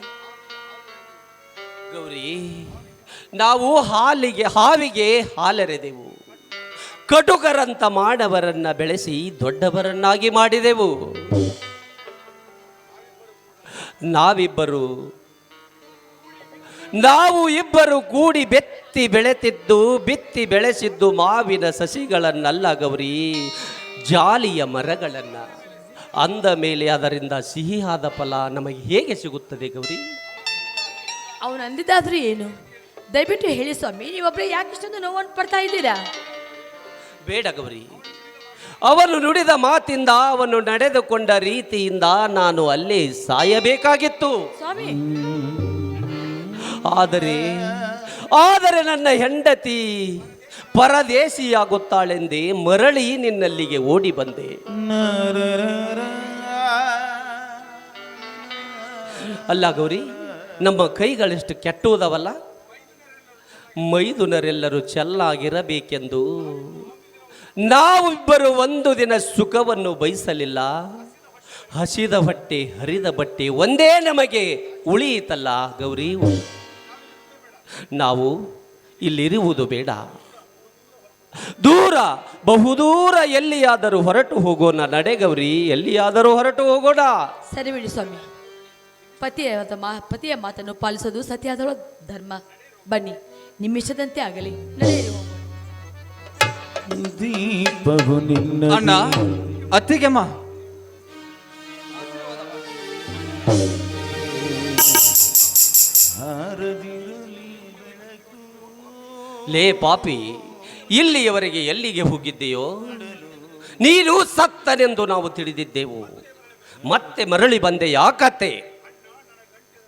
ಗೌರಿ, ನಾವು ಹಾವಿಗೆ ಹಾಲೆರೆದೆವು, ಕಟುಕರಂತ ಮಾಡವರನ್ನ ಬೆಳೆಸಿ ದೊಡ್ಡವರನ್ನಾಗಿ ಮಾಡಿದೆವು. ನಾವು ಇಬ್ಬರು ಕೂಡಿ ಬಿತ್ತಿ ಬೆಳೆಸಿದ್ದು ಮಾವಿನ ಸಸಿಗಳನ್ನಲ್ಲ ಗೌರಿ, ಜಾಲಿಯ ಮರಗಳನ್ನ. ಅಂದ ಮೇಲೆ ಅದರಿಂದ ಸಿಹಿಯಾದ ಫಲ ನಮಗೆ ಹೇಗೆ ಸಿಗುತ್ತದೆ ಗೌರಿ? ಅವನು ಅಂದಿದ್ದಾದ್ರೂ ಏನು? ದಯವಿಟ್ಟು ಹೇಳಿ ಸ್ವಾಮಿ, ನೀವೊಬ್ಬರೇ ಯಾಕೆ ಇಷ್ಟೊಂದು ನೋವನ್ನು ಪಡ್ತಾ ಇದ್ದೀರಾ? ಬೇಡ ಗೌರಿ, ಅವನು ನುಡಿದ ಮಾತಿಂದ, ಅವನು ನಡೆದುಕೊಂಡ ರೀತಿಯಿಂದ ನಾನು ಅಲ್ಲೇ ಸಾಯಬೇಕಾಗಿತ್ತು. ಸ್ವಾಮಿ, ಆದರೆ ನನ್ನ ಹೆಂಡತಿ ಪರದೇಶಿಯಾಗುತ್ತಾಳೆಂದೇ ಮರಳಿ ನಿನ್ನಲ್ಲಿಗೆ ಓಡಿ ಬಂದೆ. ಅಲ್ಲ ಗೌರಿ, ನಮ್ಮ ಕೈಗಳೆಷ್ಟು ಕೆಟ್ಟುವುದವಲ್ಲ. ಮೈದುನರೆಲ್ಲರೂ ಚೆನ್ನಾಗಿರಬೇಕೆಂದು ನಾವಿಬ್ಬರು ಒಂದು ದಿನ ಸುಖವನ್ನು ಬಯಸಲಿಲ್ಲ. ಹಸಿದ ಹೊಟ್ಟೆ ಹರಿದ ಬಟ್ಟೆ ಒಂದೇ ನಮಗೆ ಉಳಿಯಿತಲ್ಲ ಗೌರಿ. ನಾವು ಇಲ್ಲಿರುವುದು ಬೇಡ, ದೂರ, ಬಹುದೂರ ಎಲ್ಲಿಯಾದರೂ ಹೊರಟು ಹೋಗೋಣ. ನಡೆ ಗೌರಿ, ಎಲ್ಲಿಯಾದರೂ ಹೊರಟು ಹೋಗೋಣ. ಸರಿ ಬಿಡಿ ಸ್ವಾಮಿ, ಪತಿಯ ಮಾತನ್ನು ಪಾಲಿಸೋದು ಸತ್ಯಾದರೋ ಧರ್ಮ. ಬನ್ನಿ, ನಿಮ್ಮ ಇಷ್ಟದಂತೆ ಆಗಲಿ. ನಡೆಯಿರಿ ಹೋಗೋಣ. ದೀಪವು ನಿನ್ನ ಅಣ್ಣ, ಅತ್ತಿಗೆಮ್ಮ, ಲೇ ಪಾಪಿ, ಇಲ್ಲಿಯವರೆಗೆ ಎಲ್ಲಿಗೆ ಹೋಗಿದ್ದೆಯೋ? ನೀನು ಸತ್ತನೆಂದು ನಾವು ತಿಳಿದಿದ್ದೆವು, ಮತ್ತೆ ಮರಳಿ ಬಂದೆ ಯಾಕತ್ತೆ?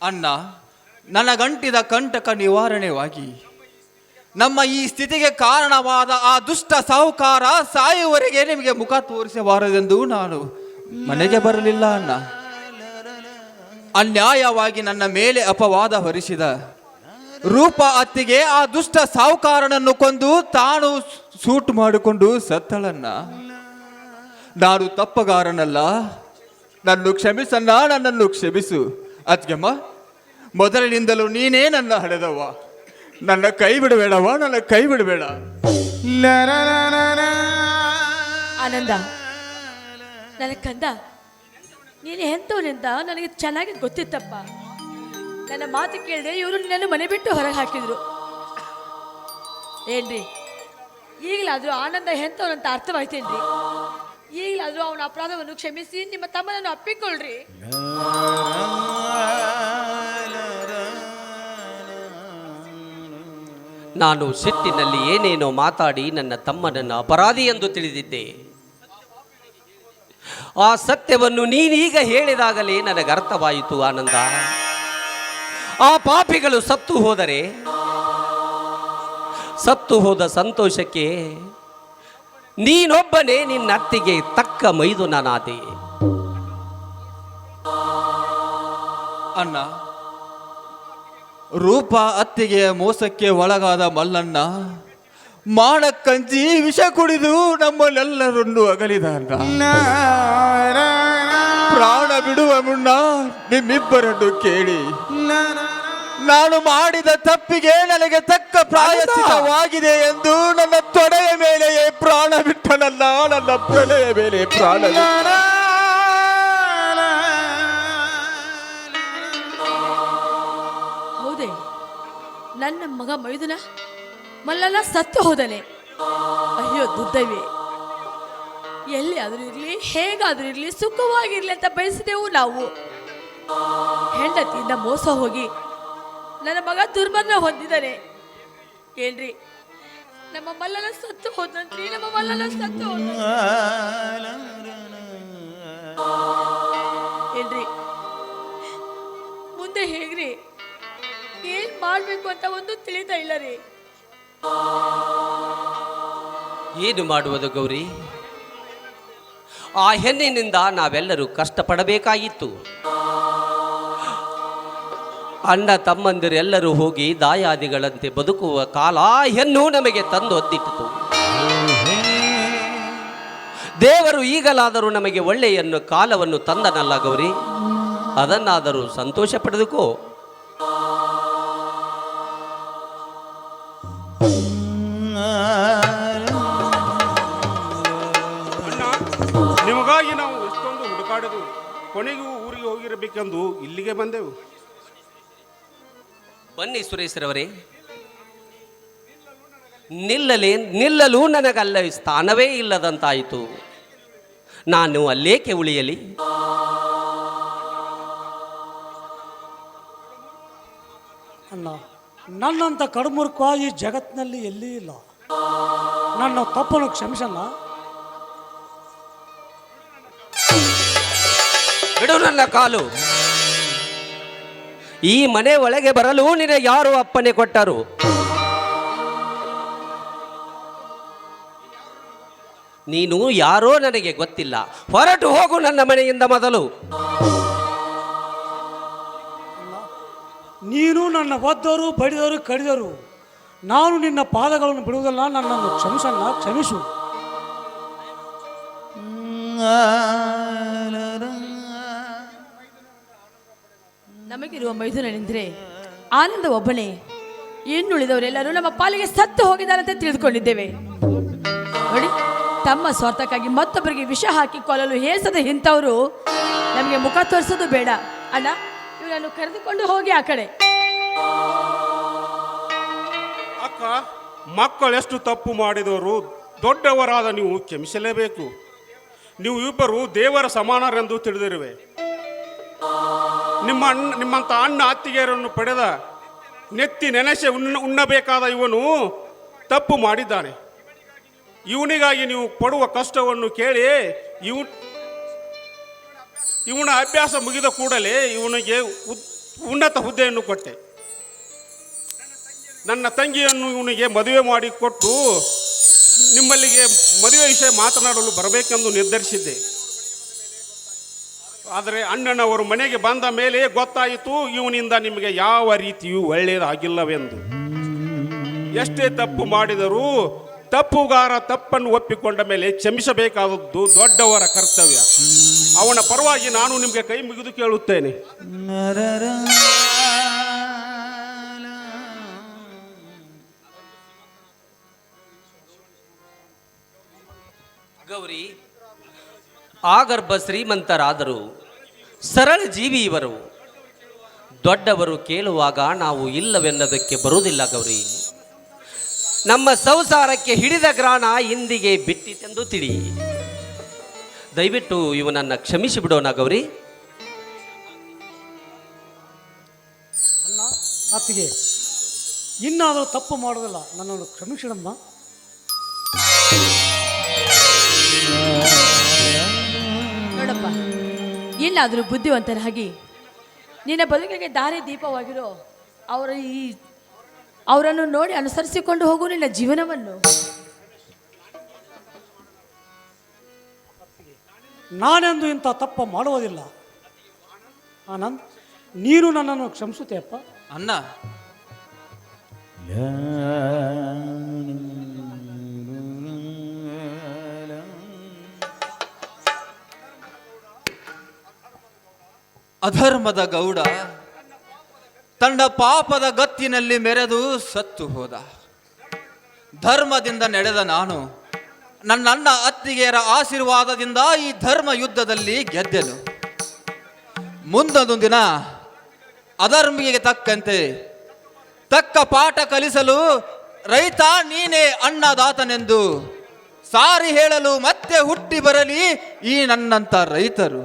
ಅಣ್ಣ, ನನಗಂಟಿದ ಕಂಟಕ ನಿವಾರಣೆವಾಗಿ ನಮ್ಮ ಈ ಸ್ಥಿತಿಗೆ ಕಾರಣವಾದ ಆ ದುಷ್ಟ ಸಾಹುಕಾರ ಸಾಯುವವರೆಗೆ ನಿಮಗೆ ಮುಖ ತೋರಿಸಬಾರದೆಂದು ನಾನು ಮನೆಗೆ ಬರಲಿಲ್ಲ ಅಣ್ಣ. ಅನ್ಯಾಯವಾಗಿ ನನ್ನ ಮೇಲೆ ಅಪವಾದ ಹೊರಿಸಿದ ರೂಪ ಅತ್ತಿಗೆ ಆ ದುಷ್ಟ ಸಾಹುಕಾರನನ್ನು ಕೊಂದು ತಾನು ಸೂಟ್ ಮಾಡಿಕೊಂಡು ಸತ್ತಳನ್ನ. ನಾನು ತಪ್ಪಗಾರನಲ್ಲ, ನನ್ನನ್ನು ಕ್ಷಮಿಸನ್ನ, ನನ್ನನ್ನು ಕ್ಷಮಿಸು ಅತ್ತಿಗೆಮ್ಮ. ಮೊದಲಿನಿಂದಲೂ ನೀನೇ ನನ್ನ ಹಡೆದವ, ನನ್ನ ಕೈ ಬಿಡಬೇಡವ, ನನ್ನ ಕೈ ಬಿಡಬೇಡ. ಆನಂದ, ನನ್ನ ಕಂದ, ನೀನು ಎಂಥವನೆಂತ ನನಗೆ ಚೆನ್ನಾಗಿ ಗೊತ್ತಿತ್ತಪ್ಪ. ನನ್ನ ಮಾತು ಕೇಳಿದೆ ಇವರು ನಿನ್ನನ್ನು ಮನೆ ಬಿಟ್ಟು ಹೊರಗೆ ಹಾಕಿದ್ರು. ಏನ್ರಿ, ಈಗಲಾದರೂ ಆನಂದ ಎಂಥವನಂತ ಅರ್ಥವಾಯ್ತೇನ್ರಿ? ಈಗಲಾದರೂ ಅವನ ಅಪರಾಧವನ್ನು ಕ್ಷಮಿಸಿ ನಿಮ್ಮ ತಮ್ಮನನ್ನು ಅಪ್ಪಿಕೊಳ್ಳ್ರಿ. ನಾನು ಸಿಟ್ಟಿನಲ್ಲಿ ಏನೇನೋ ಮಾತಾಡಿ ನನ್ನ ತಮ್ಮನನ್ನು ಅಪರಾಧಿ ಎಂದು ತಿಳಿದಿದ್ದೆ. ಆ ಸತ್ಯವನ್ನು ನೀನೀಗ ಹೇಳಿದಾಗಲೇ ನನಗೆ ಅರ್ಥವಾಯಿತು ಆನಂದ. ಆ ಪಾಪಿಗಳು ಸತ್ತು ಹೋದ ಸಂತೋಷಕ್ಕೆ ನೀನೊಬ್ಬನೇ ನಿನ್ನ ಅತ್ತಿಗೆ ತಕ್ಕ ಮೈದುನನಾದೆ. ಅಣ್ಣ, ರೂಪ ಅತ್ತಿಗೆಯ ಮೋಸಕ್ಕೆ ಒಳಗಾದ ಮಲ್ಲಣ್ಣ ಮಾಡಕ್ಕಂಜಿ ವಿಷ ಕುಡಿದು ನಮ್ಮನ್ನೆಲ್ಲರನ್ನು ಅಗಲಿದ ಅಣ್ಣ. ಪ್ರಾಣ ಬಿಡುವ ಮುನ್ನ ನಿಮ್ಮಿಬ್ಬರನ್ನು ಕೇಳಿ ನಾನು ಮಾಡಿದ ತಪ್ಪಿಗೆ ನನಗೆ ತಕ್ಕ ಪ್ರಾಯಶ್ಚಿತ್ತವಾಗಿದೆ ಎಂದು ನನ್ನ ತೊಡೆಯ ಮೇಲೆಯೇ ಪ್ರಾಣ ಬಿಟ್ಟನಲ್ಲ, ನನ್ನ ತೊಡೆಯ ಮೇಲೆ ಪ್ರಾಣ ಬಿಟ್ಟ. ಹೌದೇ, ನನ್ನ ಮಗ ಮೈದುನ ಮಲ್ಲಲ್ಲ ಸತ್ತು ಹೋದನೆ. ಅಯ್ಯೋ ದುರ್ದೈವಿ, ಎಲ್ಲಿ ಆದರೂ ಇರಲಿ, ಹೇಗಾದರೂ ಇರಲಿ, ಸುಖವಾಗಿರ್ಲಿ ಅಂತ ಬಯಸಿದೆವು ನಾವು. ಹೆಂಡತಿಯಿಂದ ಮೋಸ ಹೋಗಿ ನನ್ನ ಮಗ ದುರ್ಮರಣ ಹೊಂದಿದ್ದಾನೆ. ಏನ್ರಿ, ನಮ್ಮ ಮಲ್ಲನ ಸತ್ತು ಹೋದ್ನಂತ್ರಿ, ನಮ್ಮ ಮಲ್ಲನ ಸತ್ತು ಹೋದ. ಏನ್ರಿ, ಮುಂದೆ ಹೇಗ್ರಿ, ಏನ್ ಮಾಡ್ಬೇಕು ಅಂತ ಒಂದು ತಿಳಿತಾ ಇಲ್ಲ ರೀ. ಏನು ಮಾಡುವುದು ಗೌರಿ? ಆ ಹೆಣ್ಣಿನಿಂದ ನಾವೆಲ್ಲರೂ ಕಷ್ಟಪಡಬೇಕಾಗಿತ್ತು. ಅಣ್ಣ ತಮ್ಮಂದಿರೆಲ್ಲರೂ ಹೋಗಿ ದಾಯಾದಿಗಳಂತೆ ಬದುಕುವ ಕಾಲ ಹೆಣ್ಣು ನಮಗೆ ತಂದು ಒದ್ದಿಟ್ಟಿತು. ದೇವರು ಈಗಲಾದರೂ ನಮಗೆ ಒಳ್ಳೆಯನ್ನು ಕಾಲವನ್ನು ತಂದನಲ್ಲ ಗೌರಿ, ಅದನ್ನಾದರೂ ಸಂತೋಷ ಪಡೆದುಕೋ. ನಿಮಗಾಗಿ ನಾವು ಎಷ್ಟೊಂದು ಹುಡುಕಾಡಿದು ಕೊನೆಗೂ ಊರಿಗೆ ಹೋಗಿರಬೇಕೆಂದು ಇಲ್ಲಿಗೆ ಬಂದೆವು. ಬನ್ನಿ ಸುರೇಶ್ರವರೇ, ನಿಲ್ಲಲು ನನಗಲ್ಲ ಸ್ಥಾನವೇ ಇಲ್ಲದಂತಾಯಿತು. ನಾನು ಅಲ್ಲೇಕೆ ಉಳಿಯಲಿ? ಅಣ್ಣ, ನನ್ನಂಥ ಕಡುಮುರುಕ ಈ ಜಗತ್ತಿನಲ್ಲಿ ಎಲ್ಲಿ ಇಲ್ಲ. ನನ್ನ ತಪ್ಪನ್ನು ಕ್ಷಮಿಸಲ್ಲ. ಬಿಡು ನನ್ನ ಕಾಲು. ಈ ಮನೆ ಒಳಗೆ ಬರಲು ನಿನಗೆ ಯಾರು ಅಪ್ಪಣೆ ಕೊಟ್ಟರು? ನೀನು ಯಾರೋ ನನಗೆ ಗೊತ್ತಿಲ್ಲ. ಹೊರಟು ಹೋಗು ನನ್ನ ಮನೆಯಿಂದ ಮೊದಲು. ನೀನು ನನ್ನ ಒದ್ದವರು, ಬಡಿದವರು, ಕಡಿದರು. ನಾನು ನಿನ್ನ ಪಾದಗಳನ್ನು ಬಿಡುವುದಲ್ಲ. ನನ್ನನ್ನು ಕ್ಷಮಿಸಲ್ಲ, ಕ್ಷಮಿಸು. ನಮಗಿರುವ ಮೈದುನನೆಂದರೆ ಆನಂದ ಒಬ್ಬನೇ. ಇನ್ನುಳಿದವರೆಲ್ಲರೂ ನಮ್ಮ ಪಾಲಿಗೆ ಸತ್ತು ಹೋಗಿದ್ದಾರಂತೆ ತಿಳಿದುಕೊಂಡಿದ್ದೇವೆ. ನೋಡಿ, ತಮ್ಮ ಸ್ವಾರ್ಥಕ್ಕಾಗಿ ಮತ್ತೊಬ್ಬರಿಗೆ ವಿಷ ಹಾಕಿ ಕೊಲ್ಲಲು ಹೇಸದ ಇಂಥವರು ನಮಗೆ ಮುಖ ತೋರಿಸೋದು ಬೇಡ. ಅಣ್ಣ, ಇವನನ್ನು ಕರೆದುಕೊಂಡು ಹೋಗಿ ಆ ಕಡೆ. ಅಕ್ಕ, ಮಕ್ಕಳೆಷ್ಟು ತಪ್ಪು ಮಾಡಿದವರು ದೊಡ್ಡವರಾದ ನೀವು ಕ್ಷಮಿಸಲೇಬೇಕು. ನೀವು ಇಬ್ಬರು ದೇವರ ಸಮಾನರೆಂದು ತಿಳಿದಿರುವೆ. ನಿಮ್ಮಂಥ ಅಣ್ಣ ಅತ್ತಿಗೆಯರನ್ನು ಪಡೆದ ನೆತ್ತಿ ನೆನೆಸೆ ಉಣ್ಣಬೇಕಾದ ಇವನು ತಪ್ಪು ಮಾಡಿದ್ದಾನೆ. ಇವನಿಗಾಗಿ ನೀವು ಪಡುವ ಕಷ್ಟವನ್ನು ಕೇಳಿ ಇವನ ಅಭ್ಯಾಸ ಮುಗಿದ ಕೂಡಲೇ ಇವನಿಗೆ ಉನ್ನತ ಹುದ್ದೆಯನ್ನು ಕೊಟ್ಟೆ. ನನ್ನ ತಂಗಿಯನ್ನು ಇವನಿಗೆ ಮದುವೆ ಮಾಡಿಕೊಟ್ಟು ನಿಮ್ಮಲ್ಲಿಗೆ ಮದುವೆ ವಿಷಯ ಮಾತನಾಡಲು ಬರಬೇಕೆಂದು ನಿರ್ಧರಿಸಿದ್ದೆ. ಆದರೆ ಅಣ್ಣನವರು ಮನೆಗೆ ಬಂದ ಮೇಲೆ ಗೊತ್ತಾಯಿತು ಇವನಿಂದ ನಿಮಗೆ ಯಾವ ರೀತಿಯೂ ಒಳ್ಳೆಯದಾಗಿಲ್ಲವೆಂದು. ಎಷ್ಟೇ ತಪ್ಪು ಮಾಡಿದರೂ ತಪ್ಪುಗಾರ ತಪ್ಪನ್ನು ಒಪ್ಪಿಕೊಂಡ ಮೇಲೆ ಕ್ಷಮಿಸಬೇಕಾದದ್ದು ದೊಡ್ಡವರ ಕರ್ತವ್ಯ. ಅವನ ಪರವಾಗಿ ನಾನು ನಿಮಗೆ ಕೈ ಮುಗಿದು ಕೇಳುತ್ತೇನೆ. ಗೌರಿ, ಆಗರ್ಭ ಶ್ರೀಮಂತರಾದರು, ಸರಳ ಜೀವಿ ಇವರು. ದೊಡ್ಡವರು ಕೇಳುವಾಗ ನಾವು ಇಲ್ಲವೆನ್ನೋದಕ್ಕೆ ಬರುವುದಿಲ್ಲ ಗೌರಿ. ನಮ್ಮ ಸಂಸಾರಕ್ಕೆ ಹಿಡಿದ ಗ್ರಾಣ ಇಂದಿಗೆ ಬಿಟ್ಟಿತೆಂದು ತಿಳಿ. ದಯವಿಟ್ಟು ಇವನನ್ನು ಕ್ಷಮಿಸಿ ಬಿಡೋಣ ಗೌರಿ. ಅಣ್ಣ, ಅತ್ತಿಗೆ, ಇನ್ನಾದರೂ ತಪ್ಪು ಮಾಡೋದಿಲ್ಲ. ನನ್ನನ್ನು ಕ್ಷಮಿಸಿಡಮ್ಮ. ನೋಡಪ್ಪ, ಇನ್ನಾದರೂ ಬುದ್ಧಿವಂತನಾಗಿ ನಿನ್ನ ಬದುಕಿಗೆ ದಾರಿ ದೀಪವಾಗಿರೋ ಅವರನ್ನು ನೋಡಿ ಅನುಸರಿಸಿಕೊಂಡು ಹೋಗು ನಿನ್ನ ಜೀವನವನ್ನು. ನಾನೆಂದು ಇಂಥ ತಪ್ಪ ಮಾಡುವುದಿಲ್ಲ. ಆನಂದ್, ನೀನು ನನ್ನನ್ನು ಕ್ಷಮಿಸುತ್ತೆಯಪ್ಪ. ಅಣ್ಣ, ಅಧರ್ಮದ ಗೌಡ ತನ್ನ ಪಾಪದ ಗತ್ತಿನಲ್ಲಿ ಮೆರೆದು ಸತ್ತು ಹೋದ. ಧರ್ಮದಿಂದ ನಡೆದ ನಾನು ನನ್ನ ಅತ್ತಿಗೆಯರ ಆಶೀರ್ವಾದದಿಂದ ಈ ಧರ್ಮ ಯುದ್ಧದಲ್ಲಿ ಗೆದ್ದೆನು. ಮುಂದೊಂದು ದಿನ ಅಧರ್ಮಿಗೆ ತಕ್ಕಂತೆ ತಕ್ಕ ಪಾಠ ಕಲಿಸಲು ರೈತ ನೀನೇ ಅನ್ನದಾತನೆಂದು ಸಾರಿ ಹೇಳಲು ಮತ್ತೆ ಹುಟ್ಟಿ ಬರಲಿ ಈ ನನ್ನಂತ ರೈತರು.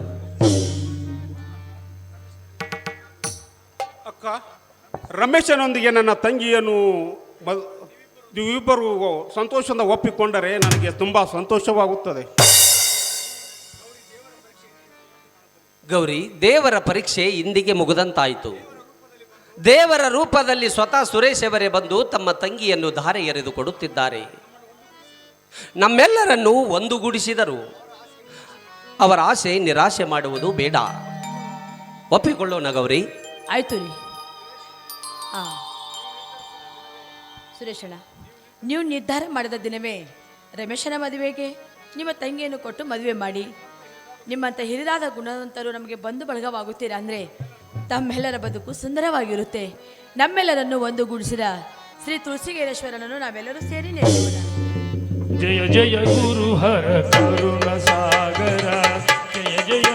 ಅಕ್ಕ, ರಮೇಶನೊಂದಿಗೆ ನನ್ನ ತಂಗಿಯನ್ನು ನೀವಿಬ್ಬರು ಸಂತೋಷದಿಂದ ಒಪ್ಪಿಕೊಂಡರೆ ನನಗೆ ತುಂಬ ಸಂತೋಷವಾಗುತ್ತದೆ. ಗೌರಿ, ದೇವರ ಪರೀಕ್ಷೆ ಇಂದಿಗೆ ಮುಗಿದಂತಾಯಿತು. ದೇವರ ರೂಪದಲ್ಲಿ ಸ್ವತಃ ಸುರೇಶ್ ಅವರೇ ಬಂದು ತಮ್ಮ ತಂಗಿಯನ್ನು ಧಾರೆ ಎರೆದು ಕೊಡುತ್ತಿದ್ದಾರೆ. ನಮ್ಮೆಲ್ಲರನ್ನು ಒಂದುಗೂಡಿಸಿದರು. ಅವರ ಆಸೆ ನಿರಾಶೆ ಮಾಡುವುದು ಬೇಡ. ಒಪ್ಪಿಕೊಳ್ಳೋಣ ಗೌರಿ. ಆಯ್ತು ರೀ. ಸುರೇಶಣ್ಣ, ನೀವು ನಿರ್ಧಾರ ಮಾಡಿದ ದಿನವೇ ರಮೇಶನ ಮದುವೆಗೆ ನಿಮ್ಮ ತಂಗಿಯನ್ನು ಕೊಟ್ಟು ಮದುವೆ ಮಾಡಿ ನಿಮ್ಮಂಥ ಹಿರಿದಾದ ಗುಣವಂತರು ನಮಗೆ ಬಂಧು ಬಳಗವಾಗುತ್ತೀರಾ ಅಂದರೆ ತಮ್ಮೆಲ್ಲರ ಬದುಕು ಸುಂದರವಾಗಿರುತ್ತೆ. ನಮ್ಮೆಲ್ಲರನ್ನು ಒಂದುಗೂಡಿಸಿದ ಶ್ರೀ ತುಳಸಿಗೇಶ್ವರನನ್ನು ನಾವೆಲ್ಲರೂ ಸೇರಿ ನೆನೆಯೋಣ. ಜಯ ಜಯ ಗುರು ಹರ ಕರುಣ ಸಾಗರ, ಜಯ ಜಯ